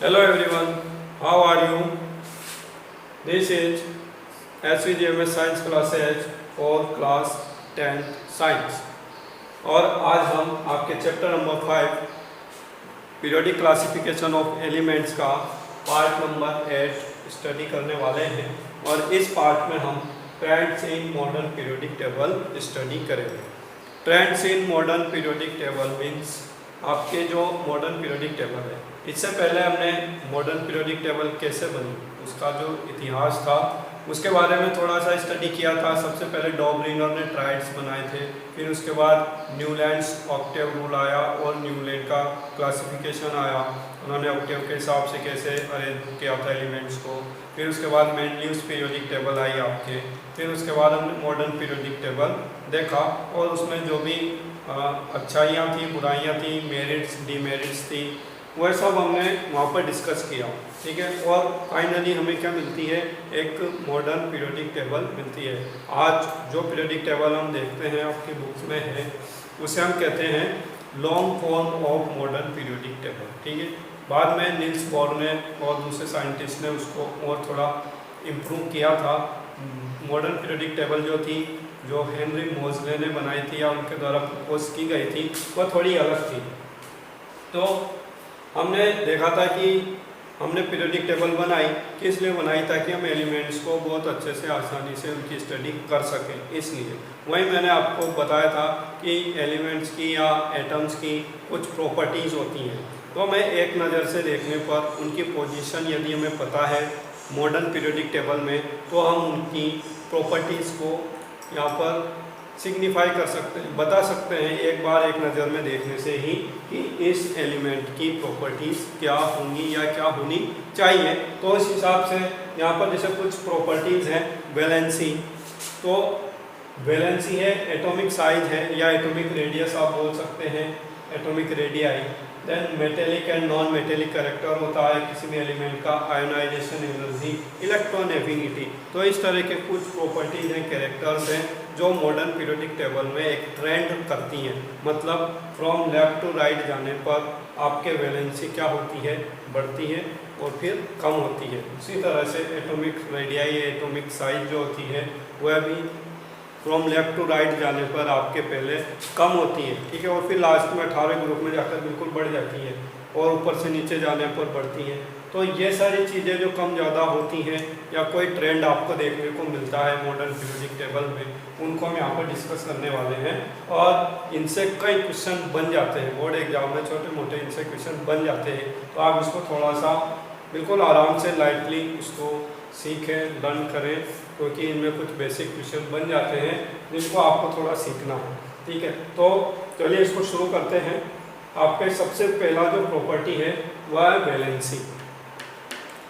Hello everyone, how are you? This is SVGMS Science Classes for class 10th Science और आज हम आपके chapter number 5 periodic classification of elements का part number 8 study करने वाले हैं और इस पार्ट में हम trends in modern periodic table study करेंगे। Trends in modern periodic table means आपके जो मॉडर्न पीरियोडिक टेबल है, इससे पहले हमने मॉडर्न पीरियोडिक टेबल कैसे बनी उसका जो इतिहास था उसके बारे में थोड़ा सा स्टडी किया था। सबसे पहले डॉबरिनर ने ट्राइड्स बनाए थे, फिर उसके बाद न्यूलैंड्स ऑक्टेव रूल आया और न्यूलैंड का क्लासिफिकेशन आया। उन्होंने ऑक्टेव के हिसाब से कैसे अरेंज किया था एलिमेंट्स को। फिर उसके बाद मेंडलीव्स पीरियोडिक टेबल आई आपके। फिर उसके बाद हमने मॉडर्न पीरियोडिक टेबल देखा और उसमें जो भी अच्छाइयाँ थी, बुराइयाँ थी, मेरिट्स डीमेरिट्स थी, वह सब हमने वहाँ पर डिस्कस किया। ठीक है, और फाइनली हमें क्या मिलती है, एक मॉडर्न पीरियोडिक टेबल मिलती है। आज जो पीरियोडिक टेबल हम देखते हैं आपकी बुक्स में है उसे हम कहते हैं long form of modern periodic table. ठीक है, बाद में नील्स बोर ने और दूसरे साइंटिस्ट ने उसको और थोड़ा इम्प्रूव किया था। मॉडर्न पीरियोडिक टेबल जो थी, जो हेनरी मोजले ने बनाई थी या उनके द्वारा प्रपोज की गई थी, वह थोड़ी अलग थी। तो हमने देखा था कि हमने पीरियोडिक टेबल बनाई, किस लिए बनाई, ताकि हम एलिमेंट्स को बहुत अच्छे से आसानी से उनकी स्टडी कर सकें। इसलिए वही मैंने आपको बताया था कि एलिमेंट्स की या एटम्स की कुछ प्रॉपर्टीज़ होती हैं, तो हमें एक नज़र से देखने पर उनकी पोजीशन यदि हमें पता है मॉडर्न पीरियोडिक टेबल में, तो हम उनकी प्रॉपर्टीज़ को यहाँ पर सिग्निफाई कर सकते हैं, बता सकते हैं एक बार एक नज़र में देखने से ही कि इस एलिमेंट की प्रॉपर्टीज़ क्या होंगी या क्या होनी चाहिए। तो इस हिसाब से यहाँ पर जैसे कुछ प्रॉपर्टीज़ हैं, वैलेंसी, तो वैलेंसी है, एटॉमिक साइज है या एटॉमिक रेडियस आप बोल सकते हैं, atomic radii. Then metallic and non metallic character होता है किसी भी एलिमेंट का, आयोनाइजेशन एनर्जी, इलेक्ट्रॉन एफिनिटी। तो इस तरह के कुछ प्रॉपर्टीज़ हैं, कैरेक्टर्स हैं जो मॉडर्न पीरियोडिक टेबल में एक ट्रेंड करती हैं। मतलब फ्रॉम लेफ्ट टू राइट जाने पर आपके वैलेंसी क्या होती है, बढ़ती है और फिर कम होती है। उसी तरह से एटॉमिक रेडियाई, एटॉमिक साइज जो होती है वह भी फ्रॉम लेफ्ट टू राइट जाने पर आपके पहले कम होती है। ठीक है, और फिर लास्ट में 18 ग्रुप में जाकर बिल्कुल बढ़ जाती है और ऊपर से नीचे जाने पर बढ़ती हैं। तो ये सारी चीज़ें जो कम ज़्यादा होती हैं या कोई ट्रेंड आपको देखने को मिलता है मॉडर्न पीरियोडिक टेबल में, उनको हम यहाँ पर डिस्कस करने वाले हैं और इनसे कई क्वेश्चन बन जाते हैं बोर्ड एग्जाम में, छोटे मोटे इनसे क्वेश्चन बन जाते हैं। तो आप इसको थोड़ा सा बिल्कुल आराम से लाइटली इसको सीखें, लर्न करें, क्योंकि इनमें कुछ बेसिक क्वेश्चन बन जाते हैं जिनको आपको थोड़ा सीखना है। ठीक है, तो चलिए इसको शुरू करते हैं। आपके सबसे पहला जो प्रॉपर्टी है वह है वैलेंसी।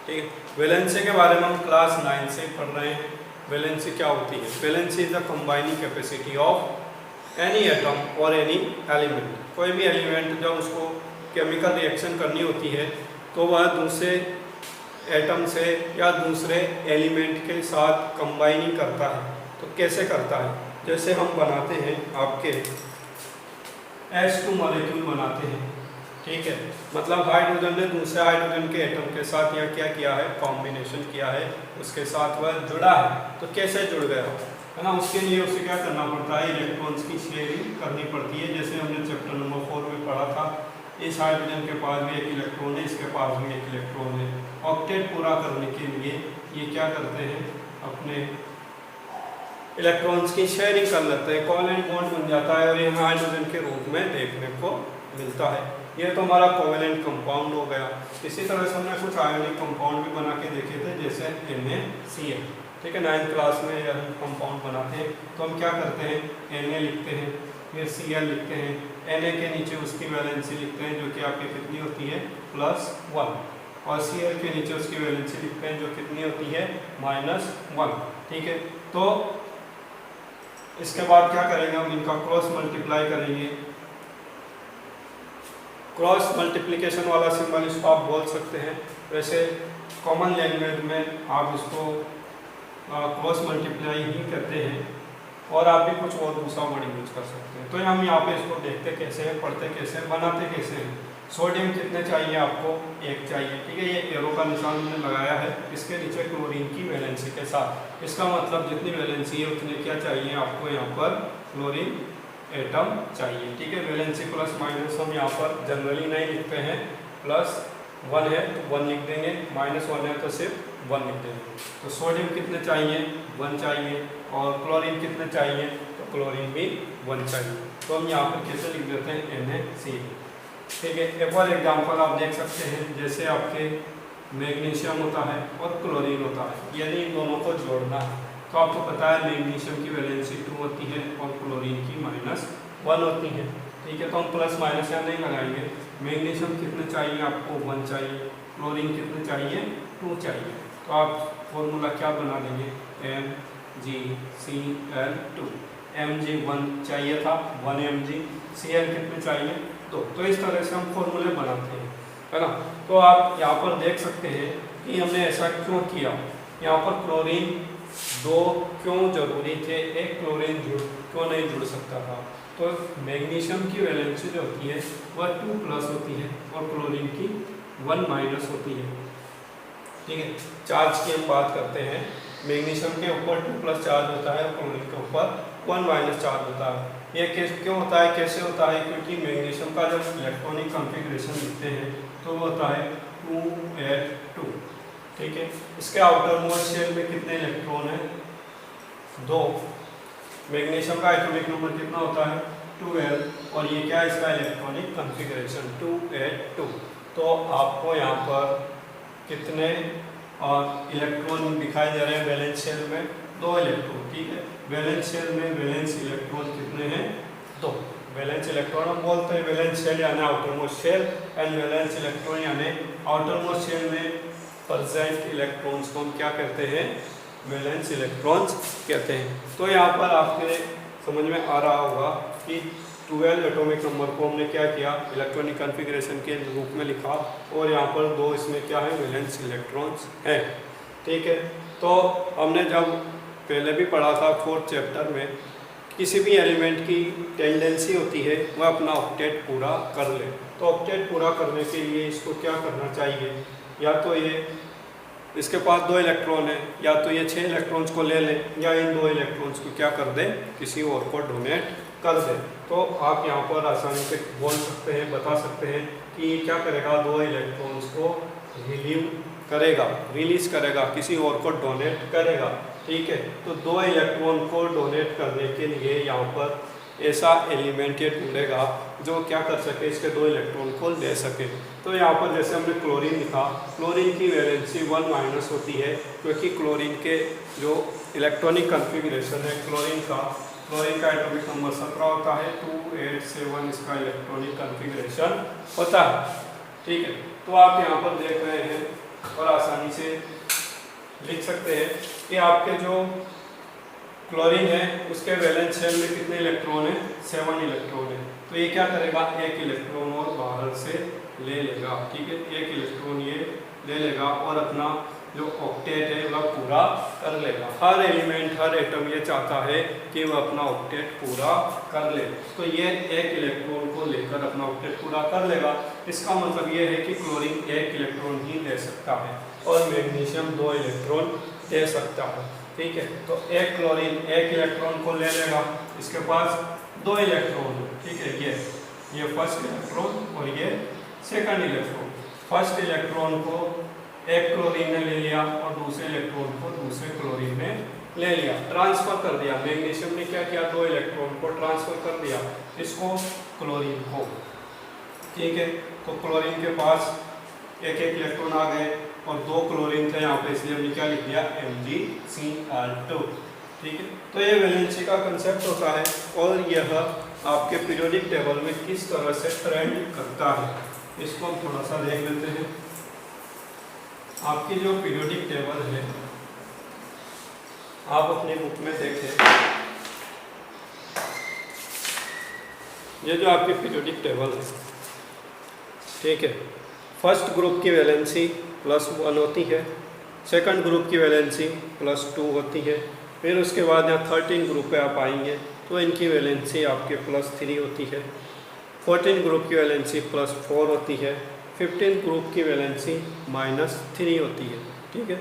ठीक है, वैलेंसी के बारे में हम क्लास 9 से पढ़ रहे हैं। वैलेंसी क्या होती है? Valency is the combining capacity of any atom और एनी एलिमेंट। कोई भी एलिमेंट जब उसको केमिकल रिएक्शन करनी होती है तो वह दूसरे एटम से या दूसरे एलिमेंट के साथ कंबाइनिंग करता है। तो कैसे करता है? जैसे हम बनाते हैं आपके H2 मॉलिक्यूल बनाते हैं। ठीक है, मतलब हाइड्रोजन ने दूसरे हाइड्रोजन के एटम के साथ यहाँ क्या किया है, कॉम्बिनेशन किया है, उसके साथ वह जुड़ा है। तो कैसे जुड़ गया है ना, उसके लिए उसे क्या करना पड़ता है, इलेक्ट्रॉन्स की शेयरिंग करनी पड़ती है। जैसे हमने चैप्टर नंबर 4 में पढ़ा था, इस हाइड्रोजन के पास भी एक इलेक्ट्रॉन है, इसके पास भी एक इलेक्ट्रॉन है। ऑक्टेट पूरा करने के लिए ये क्या करते हैं, अपने इलेक्ट्रॉन्स की शेयरिंग कर लेते हैं, कोवेलेंट बॉन्ड बन जाता है और ये हाइड्रोजन के रूप में देखने को मिलता है। ये तो हमारा कोवेलेंट कंपाउंड हो गया। इसी तरह से हमने कुछ आयोनिक कंपाउंड भी बना के देखे थे, जैसे NaCl। ठीक है, 9th क्लास में जब हम कंपाउंड बनाते हैं तो हम क्या करते हैं, Na लिखते हैं, फिर Cl लिखते हैं, Na के नीचे उसकी वैलेंसी लिखते हैं जो कि आपकी कितनी होती है, +1, और Cl के नीचे उसकी वैलेंसी लिखते हैं जो कितनी होती है, -1। ठीक है, तो इसके बाद क्या करेंगे, हम इनका क्रॉस मल्टीप्लाई करेंगे। क्रॉस मल्टीप्लिकेशन वाला सिंबल इसको आप बोल सकते हैं। वैसे कॉमन लैंग्वेज में आप इसको क्रॉस मल्टीप्लाई ही कहते हैं और आप भी कुछ और दूसरा वर्ड यूज कर सकते हैं। तो हम यहाँ पे इसको देखते कैसे हैं, पढ़ते कैसे हैं, बनाते कैसे हैं। सोडियम कितने चाहिए आपको, 1 चाहिए, ठीक है। ये एरो का निशान मैंने लगाया है इसके नीचे क्लोरीन की वैलेंसी के साथ। इसका मतलब जितनी वैलेंसी है उतने क्या चाहिए आपको, यहाँ पर क्लोरीन एटम चाहिए, ठीक है। वैलेंसी प्लस माइनस हम यहाँ पर जनरली नहीं लिखते हैं, +1 है तो 1 लिख देंगे, -1 है तो सिर्फ 1 लिख देंगे। तो सोडियम कितने चाहिए, 1 चाहिए, और क्लोरीन कितने चाहिए, तो क्लोरीन भी 1 चाहिए। तो हम यहाँ पर कैसे लिख देते हैं, NaCl, ठीक है। एक और एग्जाम्पल आप देख सकते हैं, जैसे आपके मैग्नीशियम होता है और क्लोरीन होता है, यदि इन दोनों को जोड़ना है तो आपको पता है मैग्नीशियम की वैलेंसी 2 होती है और क्लोरीन की -1 होती है, ठीक है। तो हम प्लस माइनस यहाँ नहीं लगाएंगे। मैग्नीशियम कितने चाहिए आपको, 1 चाहिए, क्लोरीन कितने चाहिए, 2 चाहिए। तो आप फॉर्मूला क्या बना देंगे, MgCl2, Mg 1 चाहिए था, 1 Mg, Cl कितने चाहिए, तो इस तरह से हम फॉर्मूले बनाते हैं, है ना। तो आप यहाँ पर देख सकते हैं कि हमने ऐसा क्यों किया। यहाँ पर क्लोरीन 2 क्यों जरूरी थे, एक क्लोरीन क्यों नहीं जुड़ सकता था। तो मैग्नीशियम की वैलेंसी जो होती है वह 2+ होती है और क्लोरीन की 1- होती है, ठीक है। चार्ज की हम बात करते हैं, मैग्नीशियम के ऊपर 2+ चार्ज होता है और क्लोरीन के ऊपर 1- चार्ज होता है। ये क्यों होता है, कैसे होता है, क्योंकि मैग्नीशियम का जब इलेक्ट्रॉनिक कॉन्फ़िगरेशन लिखते हैं तो वो होता है 2s2, ठीक है। इसके आउटर मोस्ट शेल में कितने इलेक्ट्रॉन हैं, 2। मैग्नीशियम का एटॉमिक नंबर कितना होता है, 12, और ये क्या है इसका इलेक्ट्रॉनिक कॉन्फ़िगरेशन 2s2। तो आपको यहाँ पर कितने इलेक्ट्रॉन दिखाई दे रहे हैं वैलेंस शेल में, 2 इलेक्ट्रॉन, ठीक है। वैलेंस शेल में वैलेंस इलेक्ट्रॉन कितने हैं, 2। वैलेंस इलेक्ट्रॉन हम बोलते हैं वैलेंस शेल यानी outer most shell, and valence electron यानी आउटर मोस्ट शेल में प्रेजेंट इलेक्ट्रॉन्स को हम क्या कहते हैं, वैलेंस इलेक्ट्रॉन्स कहते हैं। तो यहाँ पर आपके समझ में आ रहा होगा कि 12 एटॉमिक नंबर को हमने क्या किया, इलेक्ट्रॉनिक कॉन्फ़िगरेशन के रूप में लिखा, और यहाँ पर 2 इसमें क्या है, वैलेंस इलेक्ट्रॉन्स हैं, ठीक है। तो हमने जब पहले भी पढ़ा था 4th चैप्टर में, किसी भी एलिमेंट की टेंडेंसी होती है वह अपना ऑक्टेट पूरा कर ले। तो ऑक्टेट पूरा करने के लिए इसको क्या करना चाहिए, या तो ये इसके पास 2 इलेक्ट्रॉन है, या तो ये 6 इलेक्ट्रॉन्स को ले लें, या इन 2 इलेक्ट्रॉन्स को क्या कर दें, किसी और को डोनेट कर दें। तो आप यहाँ पर आसानी से बोल सकते हैं, बता सकते हैं कि क्या करेगा, 2 इलेक्ट्रॉन्स को रिलीज करेगा, किसी और को डोनेट करेगा, ठीक है। तो 2 इलेक्ट्रॉन को डोनेट करने के लिए यहाँ पर ऐसा एलिमेंट ढूंढेगा जो क्या कर सके, इसके 2 इलेक्ट्रॉन को ले सके। तो यहाँ पर जैसे हमने क्लोरीन लिखा, क्लोरीन की वैलेंसी 1- होती है, क्योंकि क्लोरीन के जो इलेक्ट्रॉनिक कॉन्फ़िगरेशन है क्लोरीन का एटॉमिक नंबर 17 होता है, 287 इसका इलेक्ट्रॉनिक कॉन्फ़िगरेशन होता है, ठीक है। तो आप यहाँ पर देख रहे हैं और आसानी से लिख सकते हैं कि आपके जो क्लोरीन है उसके वैलेंस शेल में कितने इलेक्ट्रॉन है, 7 इलेक्ट्रॉन है। तो ये क्या करेगा, 1 इलेक्ट्रॉन और बाहर से ले लेगा, ठीक है। 1 इलेक्ट्रॉन ये ले लेगा और अपना जो ऑक्टेट है वह पूरा कर लेगा। हर एलिमेंट, हर एटम ये चाहता है कि वह अपना ऑक्टेट पूरा कर ले, तो ये 1 इलेक्ट्रॉन को लेकर अपना ऑक्टेट पूरा कर लेगा। इसका मतलब ये है कि क्लोरीन 1 इलेक्ट्रॉन ही ले सकता है और मैग्नीशियम 2 इलेक्ट्रॉन ले सकता है, ठीक है। तो एक क्लोरीन 1 इलेक्ट्रॉन को ले लेगा, इसके पास 2 इलेक्ट्रॉन, ठीक है। ये फर्स्ट इलेक्ट्रॉन और ये सेकंड इलेक्ट्रॉन। फर्स्ट इलेक्ट्रॉन को एक क्लोरीन ने ले लिया और दूसरे इलेक्ट्रॉन को दूसरे क्लोरीन ने ले लिया, ट्रांसफर कर दिया। मैग्नीशियम ने क्या किया, 2 इलेक्ट्रॉन को ट्रांसफर कर दिया, इसको क्लोरीन को, ठीक है। तो क्लोरीन के पास 1 इलेक्ट्रॉन आ गए और 2 क्लोरीन थे यहाँ पे, इसलिए हमने क्या लिख दिया, MgCl2, ठीक है। तो ये वैलेंसी का कंसेप्ट होता है और यह आपके पीरियोडिक टेबल में किस तरह से ट्रेंड करता है, इसको हम थोड़ा सा देख लेते हैं। आपकी जो पीरियोडिक टेबल है आप अपने बुक में देखें, ये जो आपकी पीरियोडिक टेबल है, ठीक है। फर्स्ट ग्रुप की वैलेंसी +1 होती है, सेकंड ग्रुप की वैलेंसी +2 होती है, फिर उसके बाद यहाँ 13 ग्रुप पे आप आएंगे तो इनकी वैलेंसी आपके +3 होती है, 14 ग्रुप की वैलेंसी +4 होती है, 15 ग्रुप की वैलेंसी -3 होती है, ठीक है।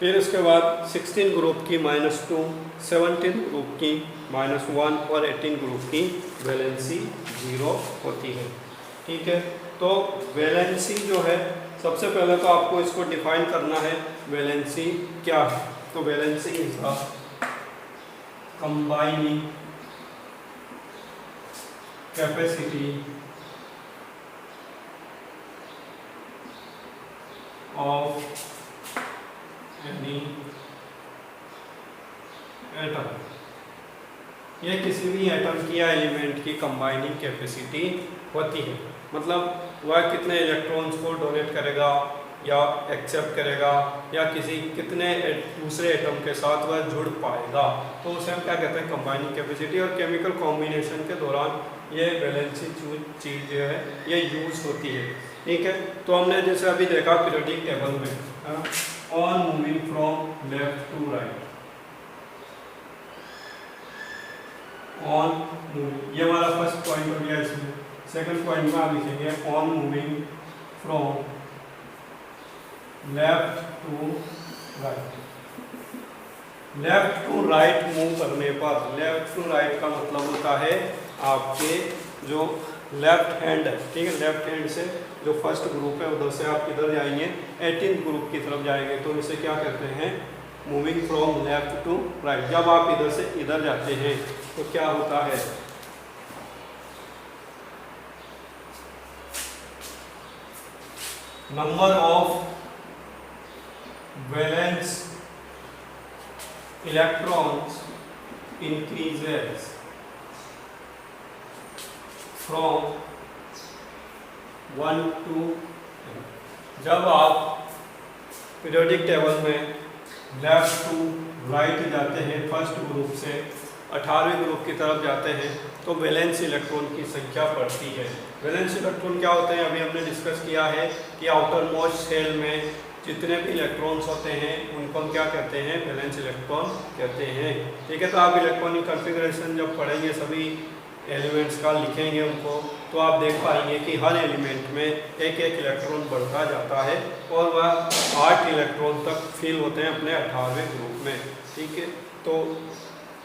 फिर उसके बाद 16 ग्रुप की -2, 17 ग्रुप की -1 और 18 ग्रुप की वैलेंसी 0 होती है, ठीक है। तो वैलेंसी जो है, सबसे पहले तो आपको इसको डिफाइन करना है, वैलेंसी क्या है। तो valency is the combining capacity of any atom. ये किसी भी एटम की या एलिमेंट की कंबाइनिंग कैपेसिटी होती है, मतलब वह कितने इलेक्ट्रॉन्स को डोनेट करेगा या एक्सेप्ट करेगा या किसी कितने दूसरे एटम के साथ वह जुड़ पाएगा, तो उसे हम क्या कहते हैं, कंबाइनिंग कैपेसिटी। और केमिकल कॉम्बिनेशन के दौरान ये वैलेंसी चीज़ जो है ये यूज होती है, ठीक है। तो हमने जैसे अभी देखा पीरियोडिक टेबल में, on moving from left to right, on moving, ये हमारा फर्स्ट पॉइंट हो गया। इसमें सेकंड पॉइंट में आप लिखेंगे on moving from left to right. Left to right move करने पर, लेफ्ट टू राइट का मतलब होता है आपके जो लेफ्ट हैंड है, ठीक है, लेफ्ट हैंड से जो फर्स्ट ग्रुप है उधर से आप इधर जाएंगे, 18 ग्रुप की तरफ जाएंगे, तो इसे क्या कहते हैं, moving from left to right. जब आप इधर से इधर जाते हैं तो क्या होता है, number of valence electrons increases from 1 to, जब आप पीरियोडिक टेबल में लेफ्ट टू राइट जाते हैं, फर्स्ट ग्रुप से 18वें ग्रुप की तरफ जाते हैं, तो वैलेंस इलेक्ट्रॉन की संख्या बढ़ती है। वैलेंस इलेक्ट्रॉन क्या होते हैं, अभी हमने डिस्कस किया है कि आउटर मोस्ट शेल में जितने भी इलेक्ट्रॉन्स होते हैं उनको हम क्या कहते हैं, वैलेंस इलेक्ट्रॉन कहते हैं, ठीक है। तो आप इलेक्ट्रॉनिक कॉन्फ़िगरेशन जब पढ़ेंगे, सभी एलिमेंट्स का लिखेंगे उनको, तो आप देख पाएंगे कि हर एलिमेंट में एक एक इलेक्ट्रॉन बढ़ता जाता है और वह 8 इलेक्ट्रॉन तक फिल होते हैं अपने 18वें ग्रुप में, ठीक है। तो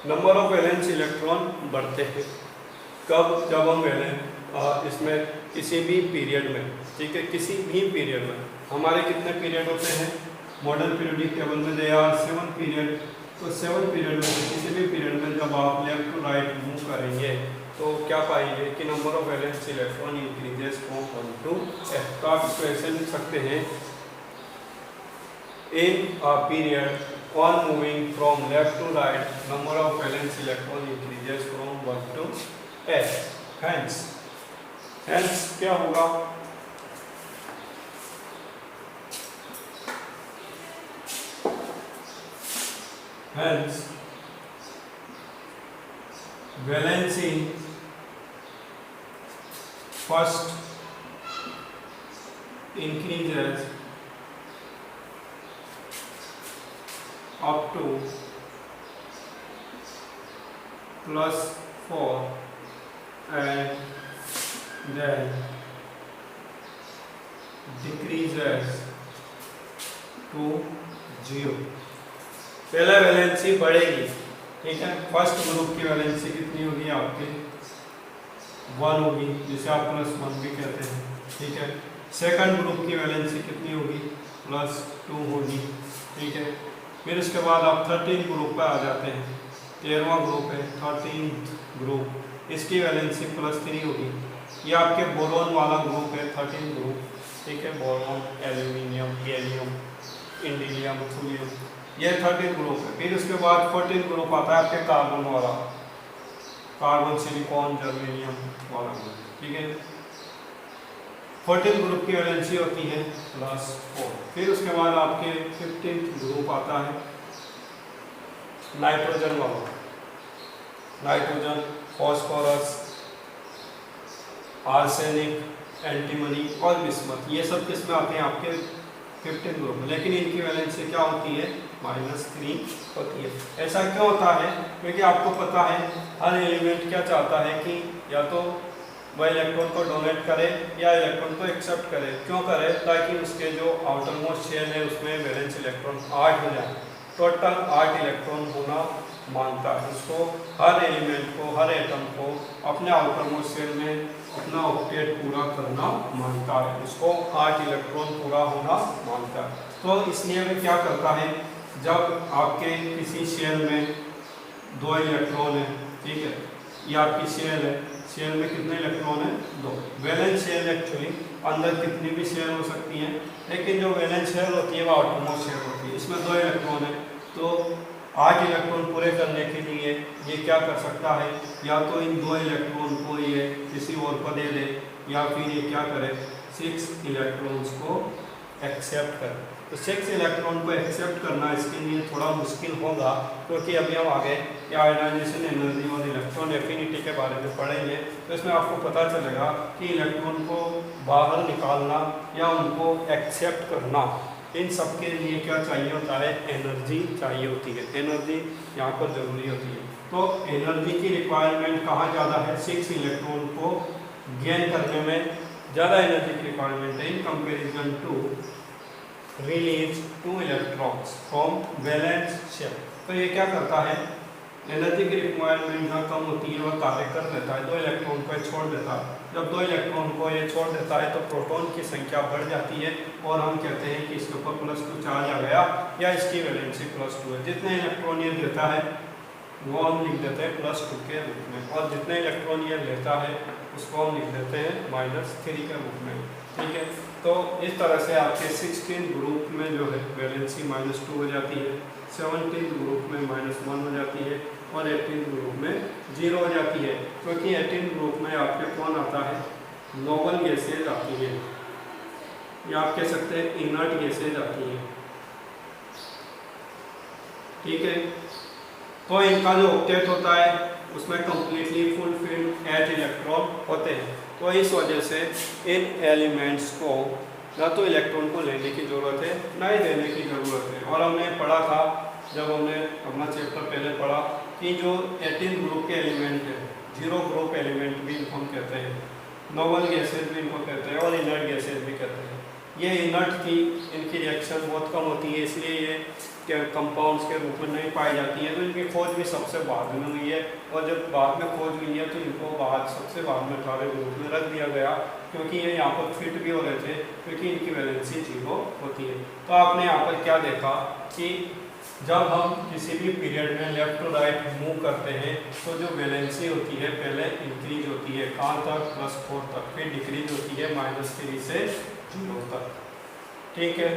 नंबर ऑफ वैलेंस इलेक्ट्रॉन बढ़ते हैं कब, जब हम इसमें किसी भी पीरियड में, ठीक है, किसी भी पीरियड में, हमारे कितने पीरियड होते हैं मॉडर्न पीरियोडिक टेबल में, दे आर 7 पीरियड। तो 7 पीरियड में से किसी भी पीरियड में जब आप लेफ्ट टू राइट मूव करेंगे तो क्या पाएंगे कि number of valence electron increases from 1 to f। तो आप इसको ऐसे लिख सकते हैं, in a period on moving from left to right number of valence electron increases from 1 to f। Hence क्या होगा, hence valency first increases up to +4 and then decreases to 0। पहले वैलेंसी बढ़ेगी, ठीक है। फर्स्ट ग्रुप की valency कितनी होगी आपकी, 1 होगी, जिसे आप +1 भी कहते हैं, ठीक है। सेकंड ग्रुप की वैलेंसी कितनी होगी, +2 होगी, ठीक है। फिर इसके बाद आप 13 ग्रुप पर आ जाते हैं, 13वां ग्रुप है 13th ग्रुप, इसकी वैलेंसी +3 होगी। ये आपके बोरोन वाला ग्रुप है 13 ग्रुप, ठीक है, boron, aluminium, gallium, indium, thorium, ये 13 ग्रुप है। फिर उसके बाद 14 ग्रुप आता है आपके कार्बन वाला, कार्बन, सिलिकॉन, जर्मेनियम वाला ग्रुप, ठीक है। 14 ग्रुप की वैलेंसी होती है +4। फिर उसके बाद आपके 15th ग्रुप आता है नाइट्रोजन वाला, नाइट्रोजन, फॉस्फोरस, आर्सेनिक, एंटीमनी और बिस्मथ, ये सब किसमें आते हैं आपके 15 ग्रुप में। लेकिन इनकी वैलेंसी क्या होती है, -3 होती है। ऐसा क्यों होता है, क्योंकि आपको पता है हर एलिमेंट क्या चाहता है कि या तो वह इलेक्ट्रॉन को डोनेट करे या इलेक्ट्रॉन को एक्सेप्ट करे। क्यों करे? ताकि उसके जो आउटर मोस्ट शेल है उसमें वैलेंस इलेक्ट्रॉन 8 हो जाए। टोटल 8 इलेक्ट्रॉन होना मांगता है। उसको हर एलिमेंट को, हर एटम को अपने आउटर मोस्ट शेल में अपना ऑक्टेट पूरा करना मांगता है। इसको 8 इलेक्ट्रॉन पूरा होना मांगता है। तो इसलिए वह क्या करता है, जब आपके किसी शेल में 2 इलेक्ट्रॉन है, ठीक है, ये आपकी शेल है, शेल में कितने इलेक्ट्रॉन है? 2। वैलेंस शेल एक्चुअली अंदर कितनी भी शेल हो सकती हैं, लेकिन जो वैलेंस शेल होती है वो आउटरमोस्ट शेल होती है। इसमें 2 इलेक्ट्रॉन है, तो 8 इलेक्ट्रॉन पूरे करने के लिए ये क्या कर सकता है, या तो इन 2 इलेक्ट्रॉन को ये किसी और को दे दे, या फिर ये क्या करे, 6 इलेक्ट्रॉन्स को एक्सेप्ट करे। तो 6 इलेक्ट्रॉन को एक्सेप्ट करना इसके लिए थोड़ा मुश्किल होगा, क्योंकि अभी हम आगे आयोनाइजेशन एनर्जी और इलेक्ट्रॉन एफिनिटी के बारे में पढ़ेंगे। तो इसमें आपको पता चलेगा कि इलेक्ट्रॉन को बाहर निकालना या उनको एक्सेप्ट करना, इन सब के लिए क्या चाहिए होता है, एनर्जी चाहिए होती है। एनर्जी यहाँ पर जरूरी होती है। तो एनर्जी की रिक्वायरमेंट कहाँ ज़्यादा है, 6 इलेक्ट्रॉन को गेन करने में ज़्यादा एनर्जी की रिक्वायरमेंट है in comparison to release 2 electrons from valence shell. तो ये क्या करता है, एनर्जी की रिक्वायरमेंट जहाँ कम होती है वह कार्य कर देता है, 2 इलेक्ट्रॉन को छोड़ देता है। जब 2 इलेक्ट्रॉन को ये छोड़ देता है तो प्रोटॉन की संख्या बढ़ जाती है, और हम कहते हैं कि इसके ऊपर +2 चार्ज आ गया, या इसकी वैलेंसी +2 है। जितने इलेक्ट्रॉन ये देता है वो हम लिख देते हैं +2 के रूप में, और जितने इलेक्ट्रॉन ये लेता है उसको हम लिख देते हैं -3 के रूप में, ठीक है। तो इस तरह से आपके 16 ग्रुप में जो है वैलेंसी -2 हो जाती है, 17 ग्रुप में -1 हो जाती है, और 18 ग्रुप में 0 हो जाती है। क्योंकि 18 ग्रुप में आपके कौन आता है, नोबल गैसेज आती है, या आप कह सकते हैं इनर्ट गैसेज आती है, ठीक है। तो इनका जो ऑक्टेट होता है उसमें कंप्लीटली फुलफिल्ड 8 इलेक्ट्रॉन होते हैं। तो इस वजह से इन एलिमेंट्स को ना तो इलेक्ट्रॉन को लेने की ज़रूरत है, ना ही देने की ज़रूरत है। और हमने पढ़ा था, जब हमने अपना चैप्टर पहले पढ़ा, कि जो 18 ग्रुप के एलिमेंट है, 0 ग्रुप एलिमेंट भी इनको हम कहते हैं, नोबल गैसेज भी इनको कहते हैं, और इनर्ट गैसेज भी कहते हैं। ये इनर्ट थी, इनकी रिएक्शन बहुत कम होती है, इसलिए ये कंपाउंड्स के रूप में नहीं पाई जाती है। तो इनकी खोज भी सबसे बाद में हुई है, और जब बाद में खोज हुई है तो इनको सबसे बाद में 18 ग्रुप में रख दिया गया, क्योंकि ये यहाँ पर फिट भी हो रहे थे, क्योंकि इनकी वैलेंसी 0 होती है। तो आपने यहाँ पर क्या देखा कि जब हम किसी भी पीरियड में लेफ्ट टू राइट मूव करते हैं तो जो वैलेंसी होती है पहले इंक्रीज होती है, कहाँ तक, +4 तक, फिर डिक्रीज होती है -3 से 0 तक, ठीक है।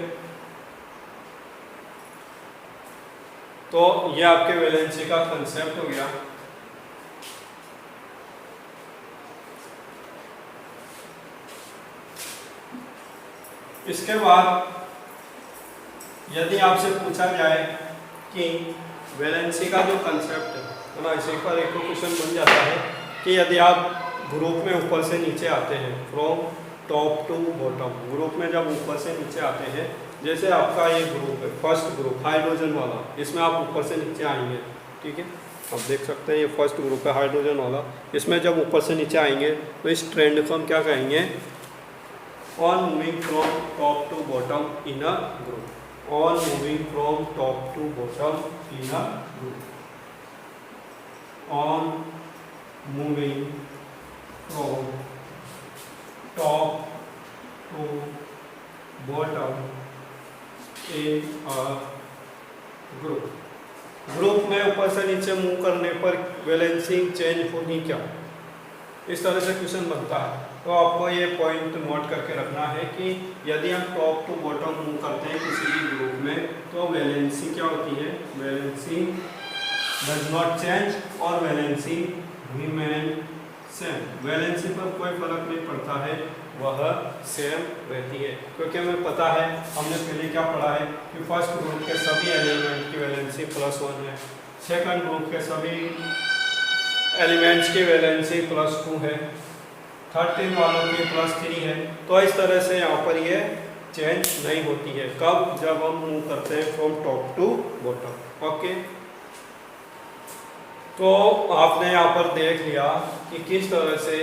तो ये आपके वैलेंसी का कंसेप्ट हो गया। इसके बाद यदि आपसे पूछा जाए कि वैलेंसी का जो कंसेप्ट है, तो ना इसी पर एक क्वेश्चन बन जाता है कि यदि आप ग्रुप में ऊपर से नीचे आते हैं, from top to bottom, group में जब ऊपर से नीचे आते हैं, जैसे आपका ये ग्रुप है, फर्स्ट ग्रुप हाइड्रोजन वाला, इसमें आप ऊपर से नीचे आएंगे, ठीक है, आप देख सकते हैं ये फर्स्ट ग्रुप है हाइड्रोजन वाला। इसमें जब ऊपर से नीचे आएंगे तो इस ट्रेंड को हम क्या कहेंगे, on moving from top to bottom in a group, on moving from top to bottom in a group, on moving from top to bottom in a group. Group में ऊपर से नीचे मूव करने पर वैलेंसी चेंज होगी क्या, इस तरह से क्वेश्चन बनता है। तो आपको ये पॉइंट नोट करके रखना है कि यदि हम टॉप टू बॉटम मूव करते हैं किसी भी ग्रुप में तो वैलेंसी क्या होती है, वैलेंसी डज नॉट चेंज और वैलेंसी रिमेन सेम। वैलेंसी पर कोई फर्क नहीं पड़ता है, वह सेम रहती है, क्योंकि हमें पता है, हमने पहले क्या पढ़ा है कि फर्स्ट ग्रुप के सभी एलिमेंट की वैलेंसी +1 है, सेकंड ग्रुप के सभी एलिमेंट्स की वैलेंसी +2 है, 13 वालों की +3 है। तो इस तरह से यहाँ पर ये चेंज नहीं होती है, कब, जब हम मूव करते हैं from top to bottom, okay. तो आपने यहाँ पर देख लिया कि किस तरह से